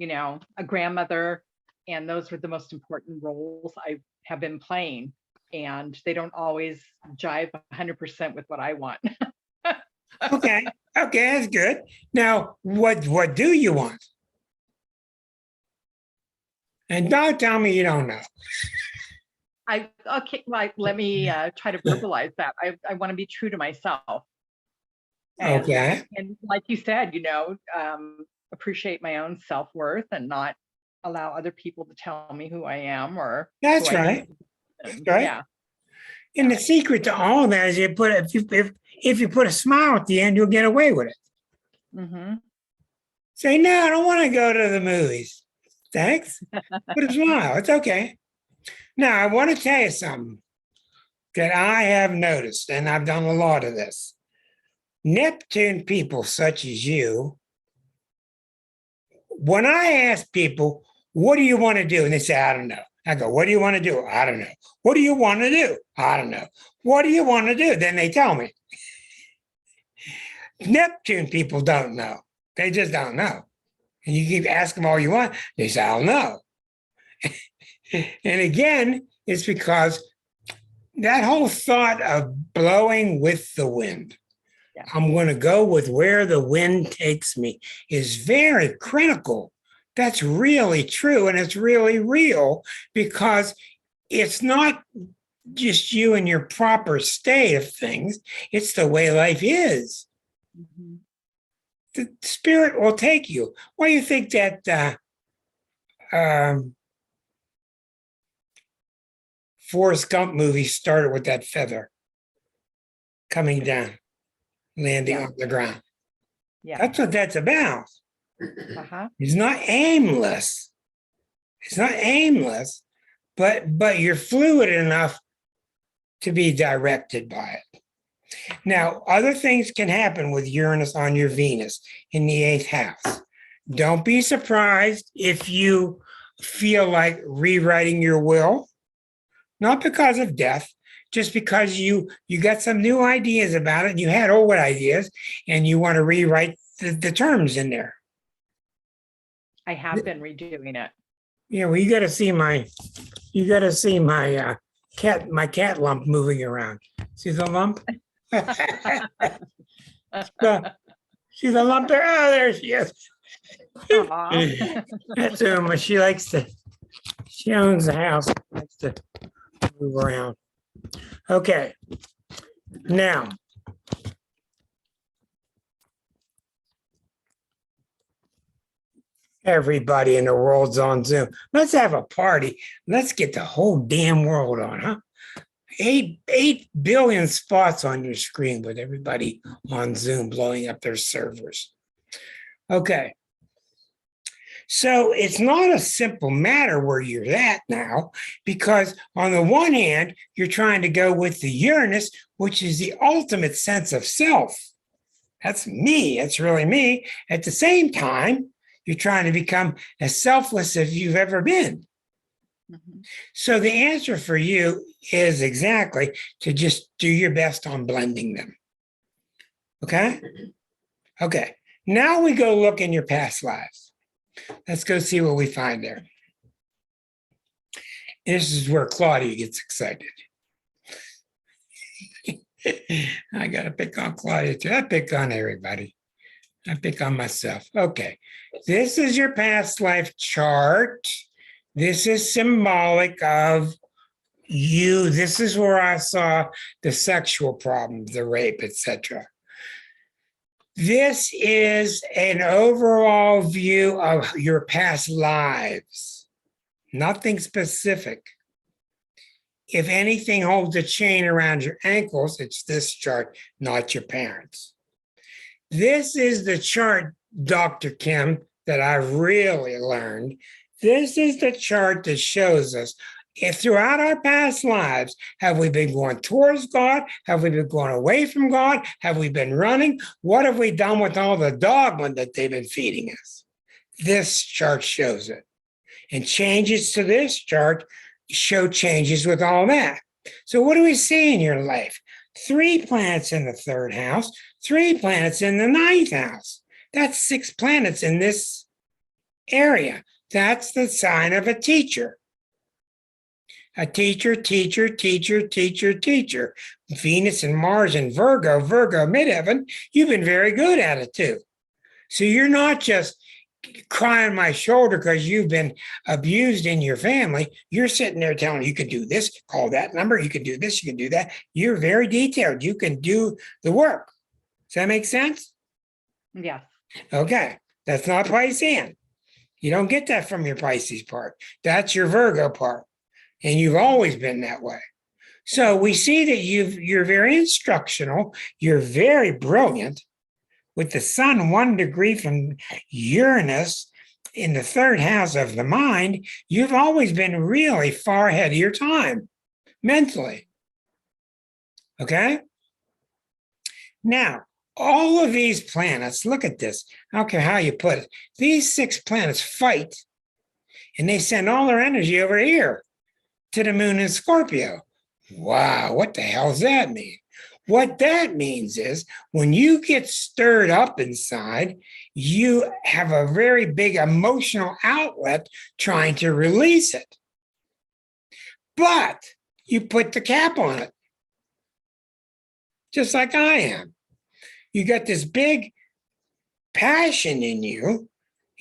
a grandmother, and those were the most important roles I have been playing. And they don't always jive 100% with what I want. Okay, that's good. Now, what do you want? And don't tell me you don't know. Let me try to verbalize that. I want to be true to myself. And, Okay. And like you said, appreciate my own self-worth and not allow other people to tell me who I am or. That's right. That's right. Yeah. And the secret to all of that is if you put a smile at the end, you'll get away with it. Mm-hmm. Say, no, I don't want to go to the movies. Thanks. Put a smile. It's okay. Now, I want to tell you something that I have noticed, and I've done a lot of this. Neptune people such as you, when I ask people, what do you want to do? And they say, I don't know. I go, what do you want to do? I don't know. What do you want to do? I don't know. What do you want to do? Then they tell me. Neptune people don't know. They just don't know. And you keep asking them all you want, they say, I don't know. And again, it's because that whole thought of blowing with the wind, I'm going to go with where the wind takes me, is very critical That's really true, and it's really real, because it's not just you and your proper state of things, it's the way life is. Mhm. The spirit will take you. Why do you think that Forrest Gump movie started with that feather coming down, landing Yeah. on the ground? Yeah. That's what that's about. Uh-huh. It's not aimless. It's not aimless, but you're fluid enough to be directed by it. Now, other things can happen with Uranus on your Venus in the 8th house. Don't be surprised if you feel like rewriting your will, not because of death, just because you got some new ideas about it and you had old ideas and you want to rewrite the terms in there. I have been redoing it. Yeah, well, you got to see my cat lump moving around. See the lump? She's a lump there. Oh, there she is. Aw. That's Uma. She owns the house. Likes to move around. Okay. Now, everybody in the world's on Zoom. Let's have a party. Let's get the whole damn world on, huh? 8 billion spots on your screen with everybody on Zoom blowing up their servers. Okay. So it's not a simple matter where you're at now, because on the one hand, you're trying to go with the Uranus, which is the ultimate sense of self. That's me. That's really me. At the same time, you're trying to become as selfless as you've ever been. Mhm. So the answer for you is exactly to just do your best on blending them. Okay? Okay. Now we go look in your past lives. Let's go see what we find there. This is where Claudia gets excited. I got to pick on Claudia too. I pick on everybody. I pick on myself. Okay. This is your past life chart. This is symbolic of you. This is where I saw the sexual problems, the rape, etc. This is an overall view of your past lives, nothing specific. If anything holds a chain around your ankles, it's this chart, not your parents. This is the chart, Dr. Kim, that I really learned. This is the chart that shows us if throughout our past lives, have we been going towards God? Have we been going away from God? Have we been running? What have we done with all the dogma that they've been feeding us? This chart shows it. And changes to this chart show changes with all that. So what do we see in your life? 3 planets in the 3rd house, 3 planets in the 9th house. That's 6 planets in this area. That's the sign of a teacher. A teacher, teacher, teacher, teacher, teacher. Venus and Mars and Virgo, midheaven, you've been very good at it too. So you're not just crying my shoulder because you've been abused in your family. You're sitting there telling you can do this, call that number, you can do this, you can do that. You're very detailed. You can do the work. Does that make sense? Yeah. Okay. That's not Piscean. You don't get that from your Pisces part. That's your Virgo part. And you've always been that way. So we see that you're very instructional. You're very brilliant. With the sun 1 degree from Uranus in the 3rd house of the mind, you've always been really far ahead of your time mentally. Okay? Now, all of these planets, look at this. I don't care how you put it. These 6 planets fight, and they send all their energy over here to the moon in Scorpio. Wow, what the hell does that mean? What that means is when you get stirred up inside, you have a very big emotional outlet trying to release it. But you put the cap on it, just like I am. You got this big passion in you.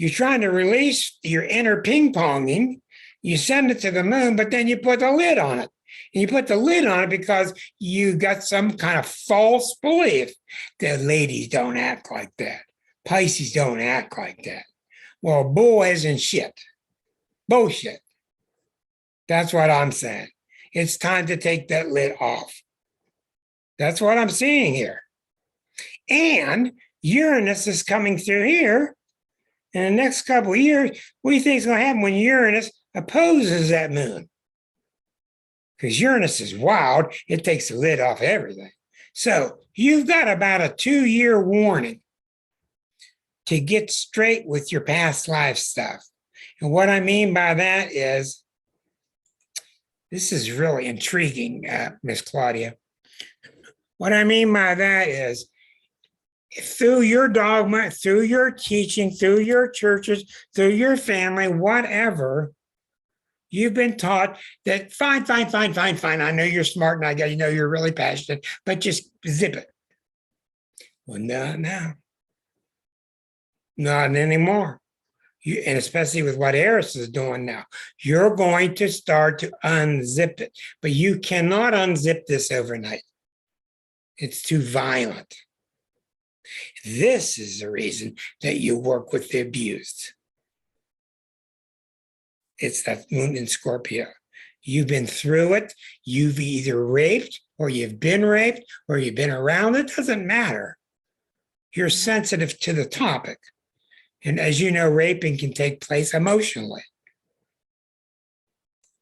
You're trying to release your inner ping ponging. You send it to the moon, but then you put a lid on it. And you put the lid on it because you got some kind of false belief that ladies don't act like that. Pisces don't act like that. Well, boys and shit. Bullshit. That's what I'm saying. It's time to take that lid off. That's what I'm seeing here. And Uranus is coming through here in the next couple of years. What do you think is going to happen when Uranus opposes that moon? Because Uranus is wild. It takes the lid off everything. So you've got about a 2-year warning to get straight with your past life stuff. And what I mean by that is, this is really intriguing, Miss Claudia. What I mean by that is, through your dogma, through your teaching, through your churches, through your family, whatever, you've been taught that fine. I know you're smart and I got, you're really passionate, but just zip it. Well, no, not anymore. And especially with what Eris is doing now, you're going to start to unzip it, but you cannot unzip this overnight. It's too violent. This is the reason that you work with the abused. It's that moon in Scorpio. You've been through it. You've either raped or you've been raped or you've been around. It doesn't matter. You're sensitive to the topic. And as you know, raping can take place emotionally.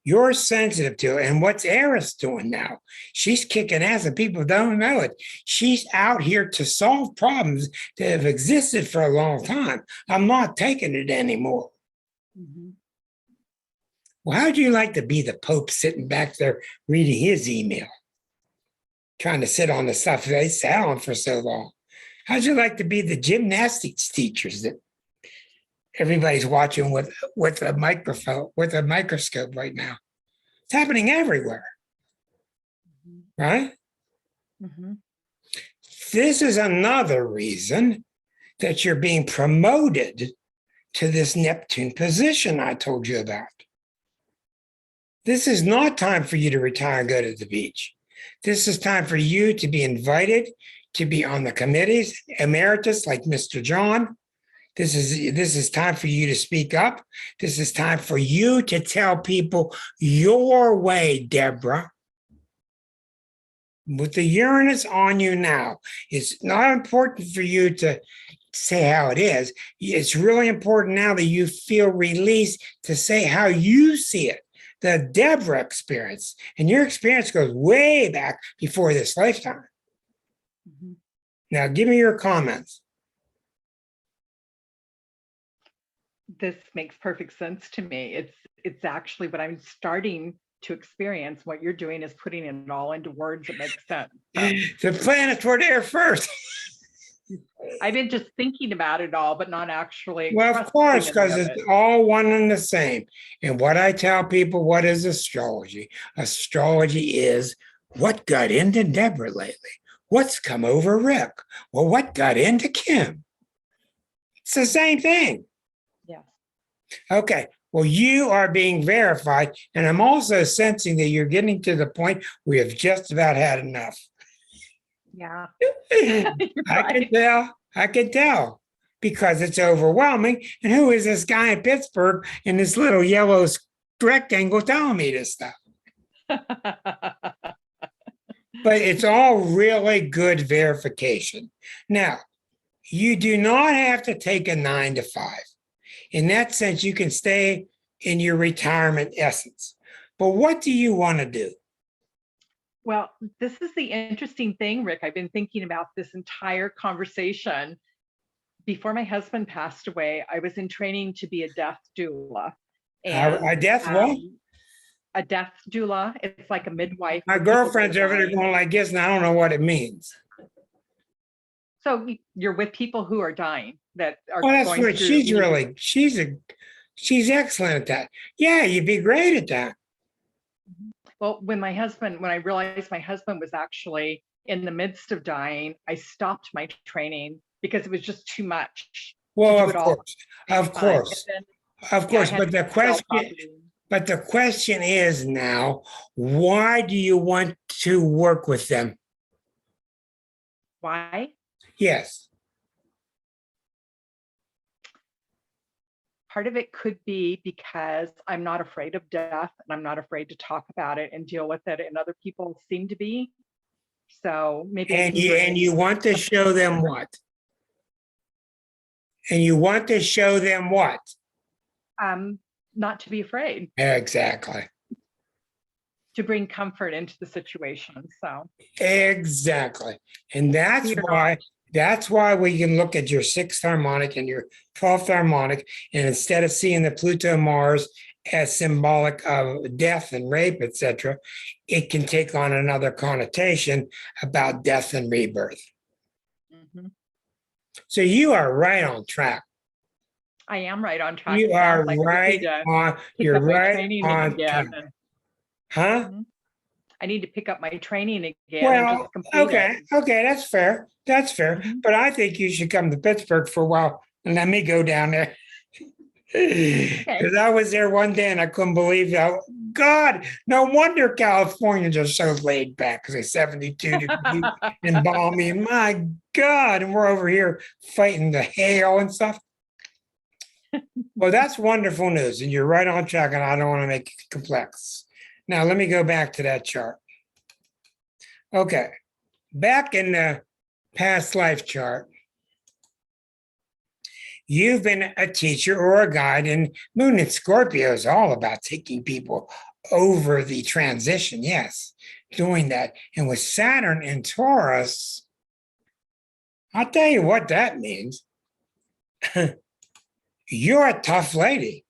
You're sensitive to it. And what's Eris doing now? She's kicking ass and people don't know it. She's out here to solve problems that have existed for a long time. I'm not taking it anymore. Mhm. Well, how'd you like to be the Pope sitting back there reading his email? Trying to sit on the stuff they sat on for so long. How'd you like to be the gymnastics teachers that everybody's watching with a microphone, with a microscope right now? It's happening everywhere, right? Mhm. This is another reason that you're being promoted to this Neptune position I told you about. This is not time for you to retire and go to the beach. This is time for you to be invited to be on the committees, emeritus like Mr. John. This is time for you to speak up. This is time for you to tell people your way, Deborah. With the Uranus on you now, it's not important for you to say how it is. It's really important now that you feel released to say how you see it, the Deborah experience. And your experience goes way back before this lifetime. Mhm. Now, give me your comments. This makes perfect sense to me. It's actually what I'm starting to experience. What you're doing is putting it all into words that make sense. So The planets were there first. I've been just thinking about it all, but not actually. Well, of course, expressing because any of it's it. all one and the same. And what I tell people, what is astrology? Astrology is what got into Deborah lately? What's come over Rick? Well, what got into Kim? It's the same thing. Yes. Okay. Well, you are being verified. And I'm also sensing that you're getting to the point where you've just about had enough. Yeah. I can tell because it's overwhelming. And who is this guy in Pittsburgh in this little yellow rectangle telling me this stuff? But it's all really good verification. Now, you do not have to take a 9 to 5. In that sense, you can stay in your retirement essence. But what do you want to do? Well, this is the interesting thing, Rick. I've been thinking about this entire conversation. Before my husband passed away, I was in training to be a death doula. A death what? A death doula. It's like a midwife. My for people that girlfriend's are over there dying. going like this, and I don't know what it means. So you're with people who are dying that are Well, that's going what through. she's excellent at that. Yeah, you'd be great at that. Well, when I realized my husband was actually in the midst of dying, I stopped my training because it was just too much. Well, do of it all course, at the of same time. course, And then, of yeah, I course. had But to the sell question, property. but the question is now, why do you want to work with them? Why? Yes. Part of it could be because I'm not afraid of death and I'm not afraid to talk about it and deal with it, and other people seem to be. So maybe I And can you bring want to show them what? And you want to show them what? not to be afraid, Exactly. to bring comfort into the situation. So Exactly. And fear that's why we can look at your sixth harmonic and your 12th harmonic, and instead of seeing the Pluto Mars as symbolic of death and rape, etc., it can take on another connotation about death and rebirth. Mhm. So you are right on track. I am right on track. You It are sounds like I just right need to on, pick you're up my right training on again. track. Huh? Mhm. I need to pick up my training again and Well, just complete okay, it. okay, that's fair. That's fair. Mhm. But I think you should come to Pittsburgh for a while and let me go down there. Because I was there one day and I couldn't believe how, God, no wonder Californians are so laid back because it's 72 degrees and balmy. My God, and we're over here fighting the hail and stuff. Well, that's wonderful news, and you're right on track, and I don't want to make it complex. Now, let me go back to that chart. Okay, back in the past life chart, you've been a teacher or a guide, and Moon in Scorpio is all about taking people over the transition. Yes, doing that. And with Saturn in Taurus, I'll tell you what that means. You're a tough lady.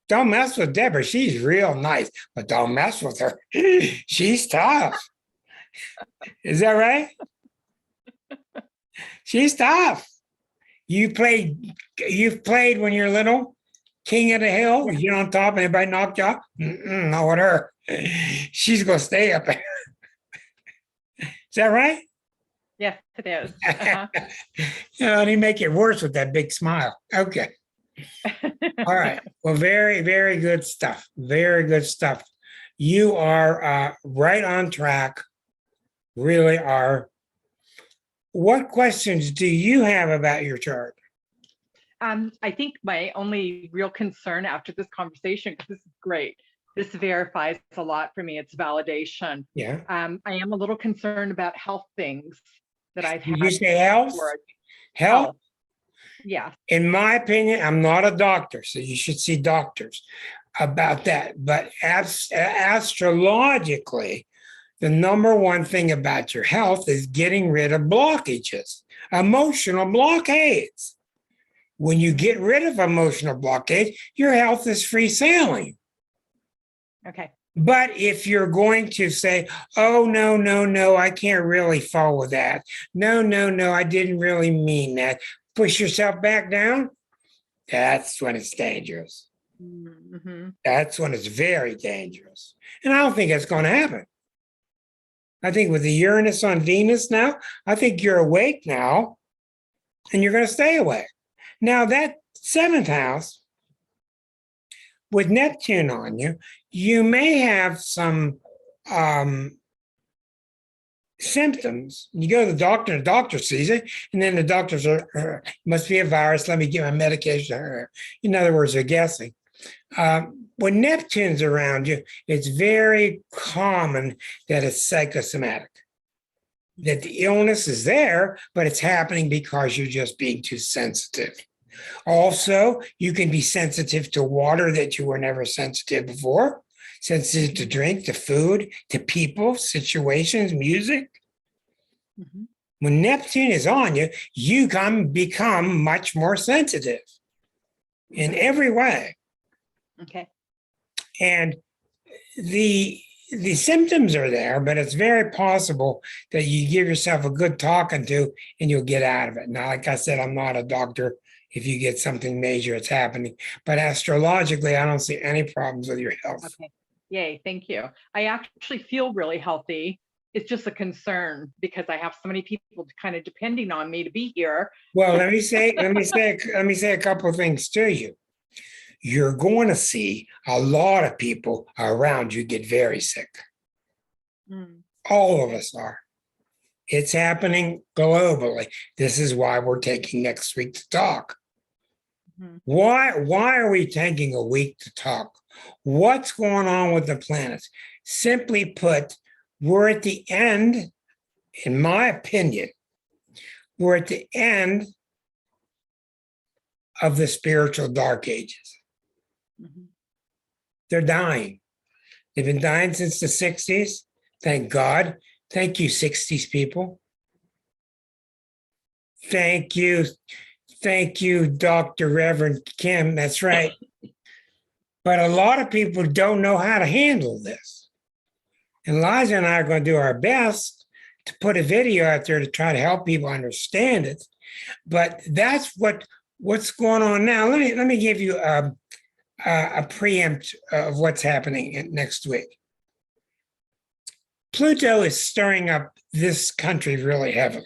Don't mess with Deborah. She's real nice, but don't mess with her. She's tough. Is that right? She's tough. You've played when you're little, King of the Hill. Yeah. You're on top and everybody knocked you off. Not with her. She's gonna stay up there. Is that right? Yes, it is. Uh-huh. And he make it worse with that big smile. Okay. All right. Well, very, very good stuff. Very good stuff. You are right on track. Really are. What questions do you have about your chart? I think my only real concern after this conversation, because this is great, this verifies a lot for me. It's validation. Yeah. I am a little concerned about health things that I've Did had you say health? before. Health? Yeah. In my opinion, I'm not a doctor, so you should see doctors about that. But astrologically, the number one thing about your health is getting rid of blockages, emotional blockades. When you get rid of emotional blockade, your health is free sailing. Okay. But if you're going to say, oh, no, no, no, I can't really follow that. No, no, no, I didn't really mean that. Push yourself back down. That's when it's dangerous. Mm-hmm. That's when it's very dangerous. And I don't think it's going to happen. I think with the Uranus on Venus now, I think you're awake now and you're going to stay awake. Now, that seventh house with Neptune on you, you may have some symptoms. You go to the doctor sees it, and then the doctors are, must be a virus. Let me get my medication. In other words, they're guessing. When Neptune's around you, it's very common that it's psychosomatic, that the illness is there, but it's happening because you're just being too sensitive. Also, you can be sensitive to water that you were never sensitive before, sensitive to drink, to food, to people, situations, music. Mm-hmm. When Neptune is on you, you can become much more sensitive in every way. Okay. And the symptoms are there, but it's very possible that you give yourself a good talking to and you'll get out of it. Now, like I said, I'm not a doctor. If you get something major, it's happening. But astrologically, I don't see any problems with your health. Okay. Yay. Thank you. I actually feel really healthy. it's just a concern because I have so many people kind of depending on me to be here. Well, let me say a couple of things to you. You're going to see a lot of people around you get very sick. Mm. All of us are. It's happening globally. This is why we're taking next week to talk. Mhm. Why are we taking a week to talk? What's going on with the planets? Simply put, we're at the end, in my opinion, we're at the end of the spiritual dark ages. Mhm. They're dying. They've been dying since the 60s. Thank God. Thank you, 60s people. Thank you. Thank you, Dr. Reverend Kim. That's right. But a lot of people don't know how to handle this. And Liza and I are going to do our best to put a video out there to try to help people understand it. But that's what's going on now. Let me give you a preempt of what's happening next week. Pluto is stirring up this country really heavily.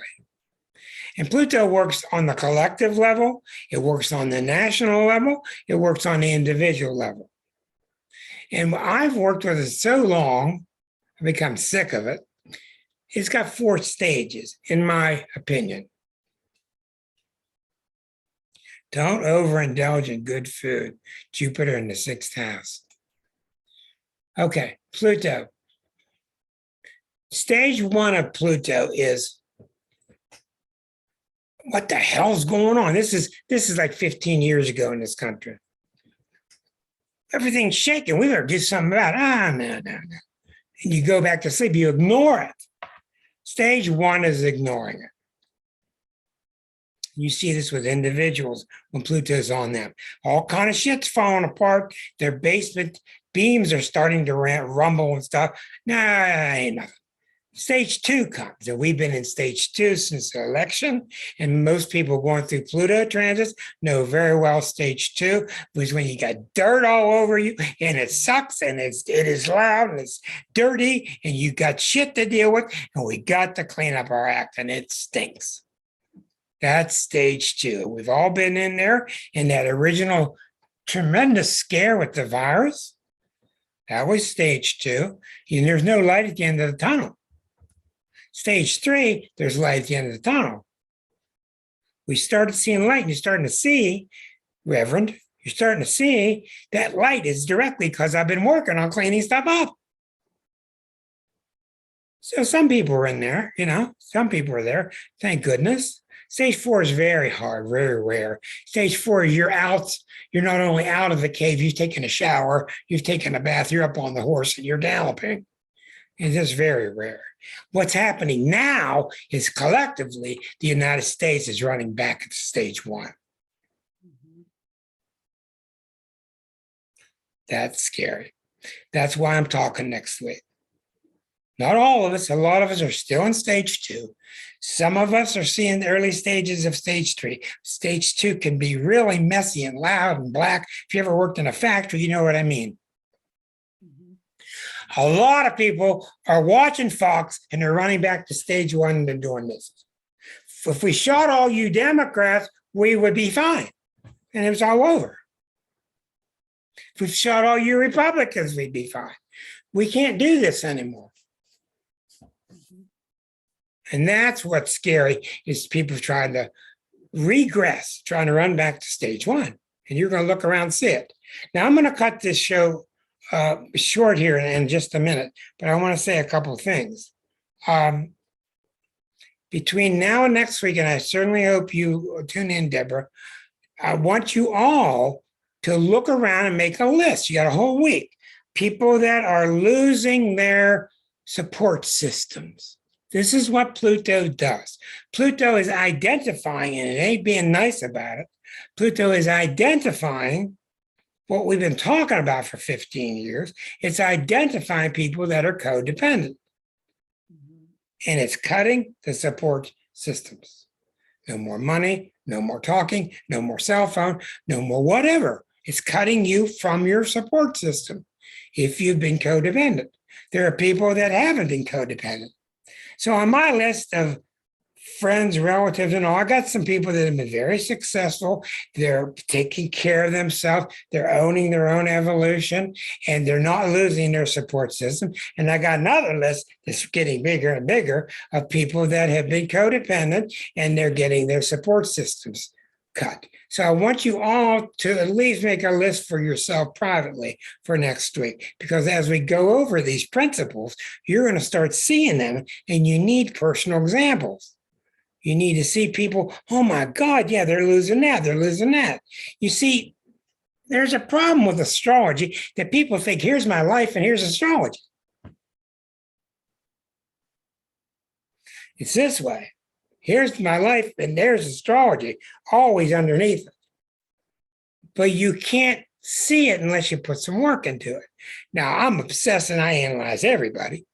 And Pluto works on the collective level, it works on the national level, it works on the individual level. And I've worked with it so long, I've become sick of it. It's got 4 stages, in my opinion. Don't overindulge in good food. Jupiter in the 6th house. Okay, Pluto. Stage 1 of Pluto is what the hell's going on? This is like 15 years ago in this country. Everything's shaking. We better do something about it. No. And you go back to sleep. You ignore it. Stage 1 is ignoring it. You see this with individuals when Pluto's on them. All kind of shit's falling apart. Their basement beams are starting to rumble and stuff. Nah, ain't nothing. Stage 2 comes, and we've been in stage 2 since the election. And most people going through Pluto transits know very well stage 2 was when you got dirt all over you, and it sucks, and it is loud, and it's dirty, and you got shit to deal with, and we got to clean up our act, and it stinks. That's stage 2. We've all been in there, and that original tremendous scare with the virus, that was stage 2. And there's no light at the end of the tunnel. Stage 3, there's light at the end of the tunnel. We started seeing light, and you're starting to see, Reverend, you're starting to see that light is directly because I've been working on cleaning stuff up. So some people are in there, some people are there. Thank goodness. Stage 4 is very hard, very rare. Stage 4, you're out. You're not only out of the cave, you've taken a shower, you've taken a bath, you're up on the horse, and you're galloping. And it's very rare. What's happening now is collectively, the United States is running back to stage 1. Mhm. That's scary. That's why I'm talking next week. Not all of us, a lot of us are still in stage 2. Some of us are seeing the early stages of stage 3. Stage 2 can be really messy and loud and black. If you ever worked in a factory, you know what I mean. Mhm. A lot of people are watching Fox and they're running back to stage 1 and they're doing this. If we shot all you Democrats, we would be fine. And it was all over. If we shot all you Republicans, we'd be fine. We can't do this anymore. And that's what's scary is people trying to regress, trying to run back to stage 1. And you're going to look around and see it. Now, I'm going to cut this show short here in just a minute, but I want to say a couple of things. Between now and next week, and I certainly hope you tune in, Deborah, I want you all to look around and make a list. You got a whole week. People that are losing their support systems. This is what Pluto does. Pluto is identifying, and it ain't being nice about it. Pluto is identifying what we've been talking about for 15 years. It's identifying people that are codependent. Mhm. And it's cutting the support systems. No more money, no more talking, no more cell phone, no more whatever. It's cutting you from your support system if you've been codependent. There are people that haven't been codependent. So on my list of friends, relatives, and all, I got some people that have been very successful. They're taking care of themselves. They're owning their own evolution, and they're not losing their support system. And I got another list that's getting bigger and bigger of people that have been codependent and they're getting their support systems cut. So I want you all to at least make a list for yourself privately for next week, because as we go over these principles, you're going to start seeing them, and you need personal examples. You need to see people, oh my God, yeah, they're losing that, they're losing that. You see, there's a problem with astrology that people think, here's my life and here's astrology. It's this way. Here's my life and there's astrology, always underneath it. But you can't see it unless you put some work into it. Now, I'm obsessed and I analyze everybody,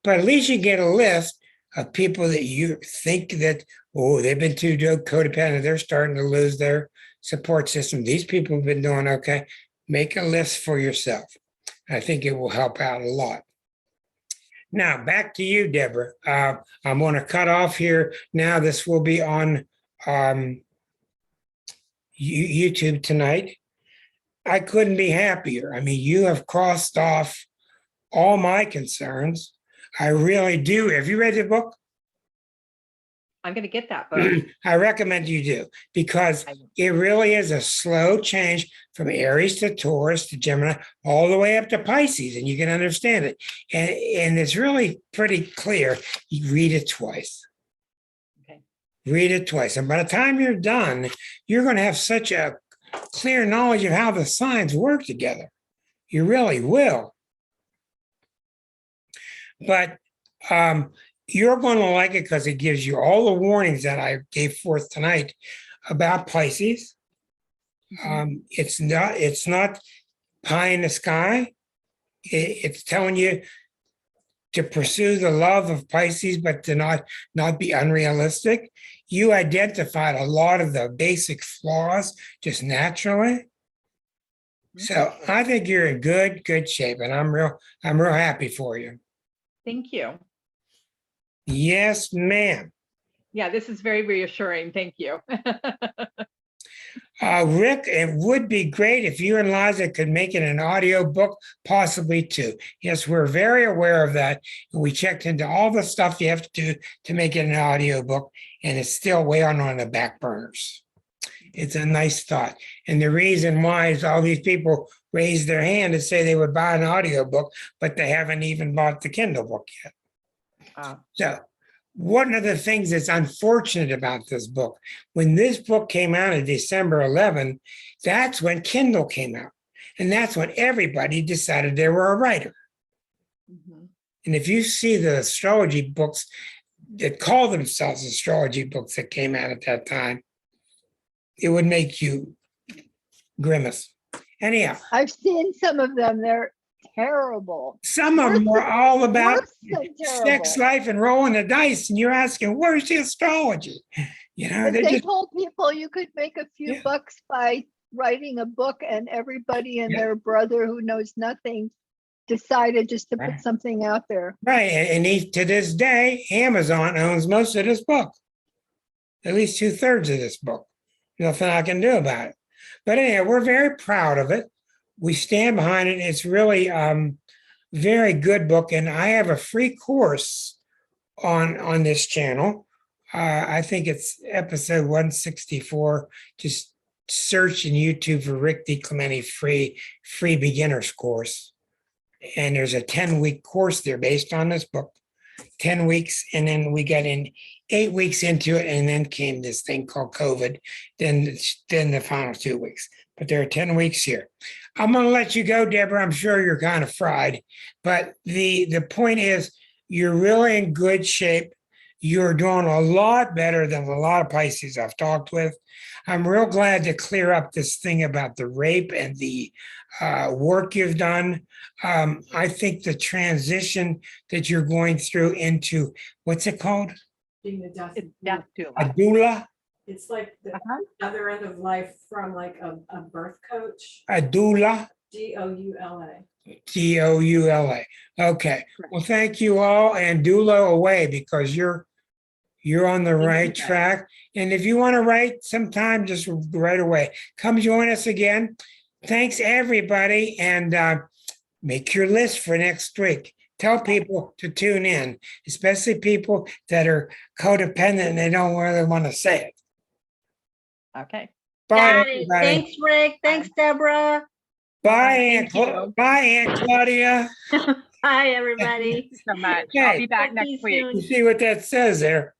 but at least you get a list of people that you think that, oh, they've been too codependent, they're starting to lose their support system. These people have been doing okay. Make a list for yourself. I think it will help out a lot. Now, back to you, Deborah. I'm going to cut off here now. This will be on YouTube tonight. I couldn't be happier. I mean, you have crossed off all my concerns. I really do. Have you read the book? I'm going to get that book. I recommend you do, because it really is a slow change from Aries to Taurus to Gemini, all the way up to Pisces, and you can understand it. And it's really pretty clear. You read it twice. Okay. Read it twice. And by the time you're done, you're going to have such a clear knowledge of how the signs work together. You really will. But you're going to like it because it gives you all the warnings that I gave forth tonight about Pisces. It's not pie in the sky. It's telling you to pursue the love of Pisces, but to not be unrealistic. You identified a lot of the basic flaws just naturally. So I think you're in good shape, and I'm real happy for you. Thank you. Yes, ma'am. Yeah, this is very reassuring. Thank you. Rick, it would be great if you and Liza could make it an audio book, possibly two. Yes, we're very aware of that. We checked into all the stuff you have to do to make it an audio book, and it's still way on the back burners. It's a nice thought. And the reason why is all these people raise their hand and say they would buy an audio book, but they haven't even bought the Kindle book yet. So one of the things that's unfortunate about this book, when this book came out on December 11, that's when Kindle came out. And that's when everybody decided they were a writer. And if you see the astrology books that call themselves astrology books that came out at that time, it would make you grimace. Anyhow, I've seen some of them. They're terrible. some of them were all about Worse than sex terrible. life and rolling the dice, and you're asking, where's the astrology? You know, But they're they just told people you could make a few Yeah. bucks by writing a book, and everybody and Yeah. their brother who knows nothing decided just to Right. put something out there. right. And to this day, Amazon owns most of this book, at least 2/3 of this book. Nothing I can do about it. But anyway, we're very proud of it. We stand behind it. It's really very good book, and I have a free course on this channel. I think it's episode 164. Just search in YouTube for Rick DiClemente free beginners course, and there's a 10-week course there based on this book. 10 weeks, and then we got in 8 weeks into it, and then came this thing called COVID, then the final 2 weeks. But there are 10 weeks here. I'm going to let you go, Deborah. I'm sure you're kind of fried, but the point is you're really in good shape. You're doing a lot better than a lot of Pisces I've talked with. I'm real glad to clear up this thing about the rape and the work you've done. I think the transition that you're going through into, what's it called? Being the death. It's death doula. A doula? It's like the Uh-huh. other end of life from like a birth coach, A doula? DOULA. Doula. Okay. Well, thank you all, and doula away, because you're on the Thank you, right guys. track. And if you want to write sometime, just right away. Come join us again. Thanks, everybody, and make your list for next week. Tell people to tune in, especially people that are codependent and they don't really want to say it. Okay. Bye, Got it. everybody. Thanks, Rick. Thanks, Deborah. Bye, Thank you. Bye, Aunt Claudia. Bye, everybody. So much. Okay. I'll be back Talk to you next week. You soon. see what that says there?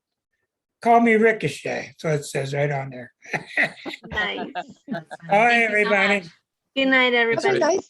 Call me Ricochet. So it says right on there. Nice. Bye, Thank you so everybody. much. Good night, Have a everybody. nice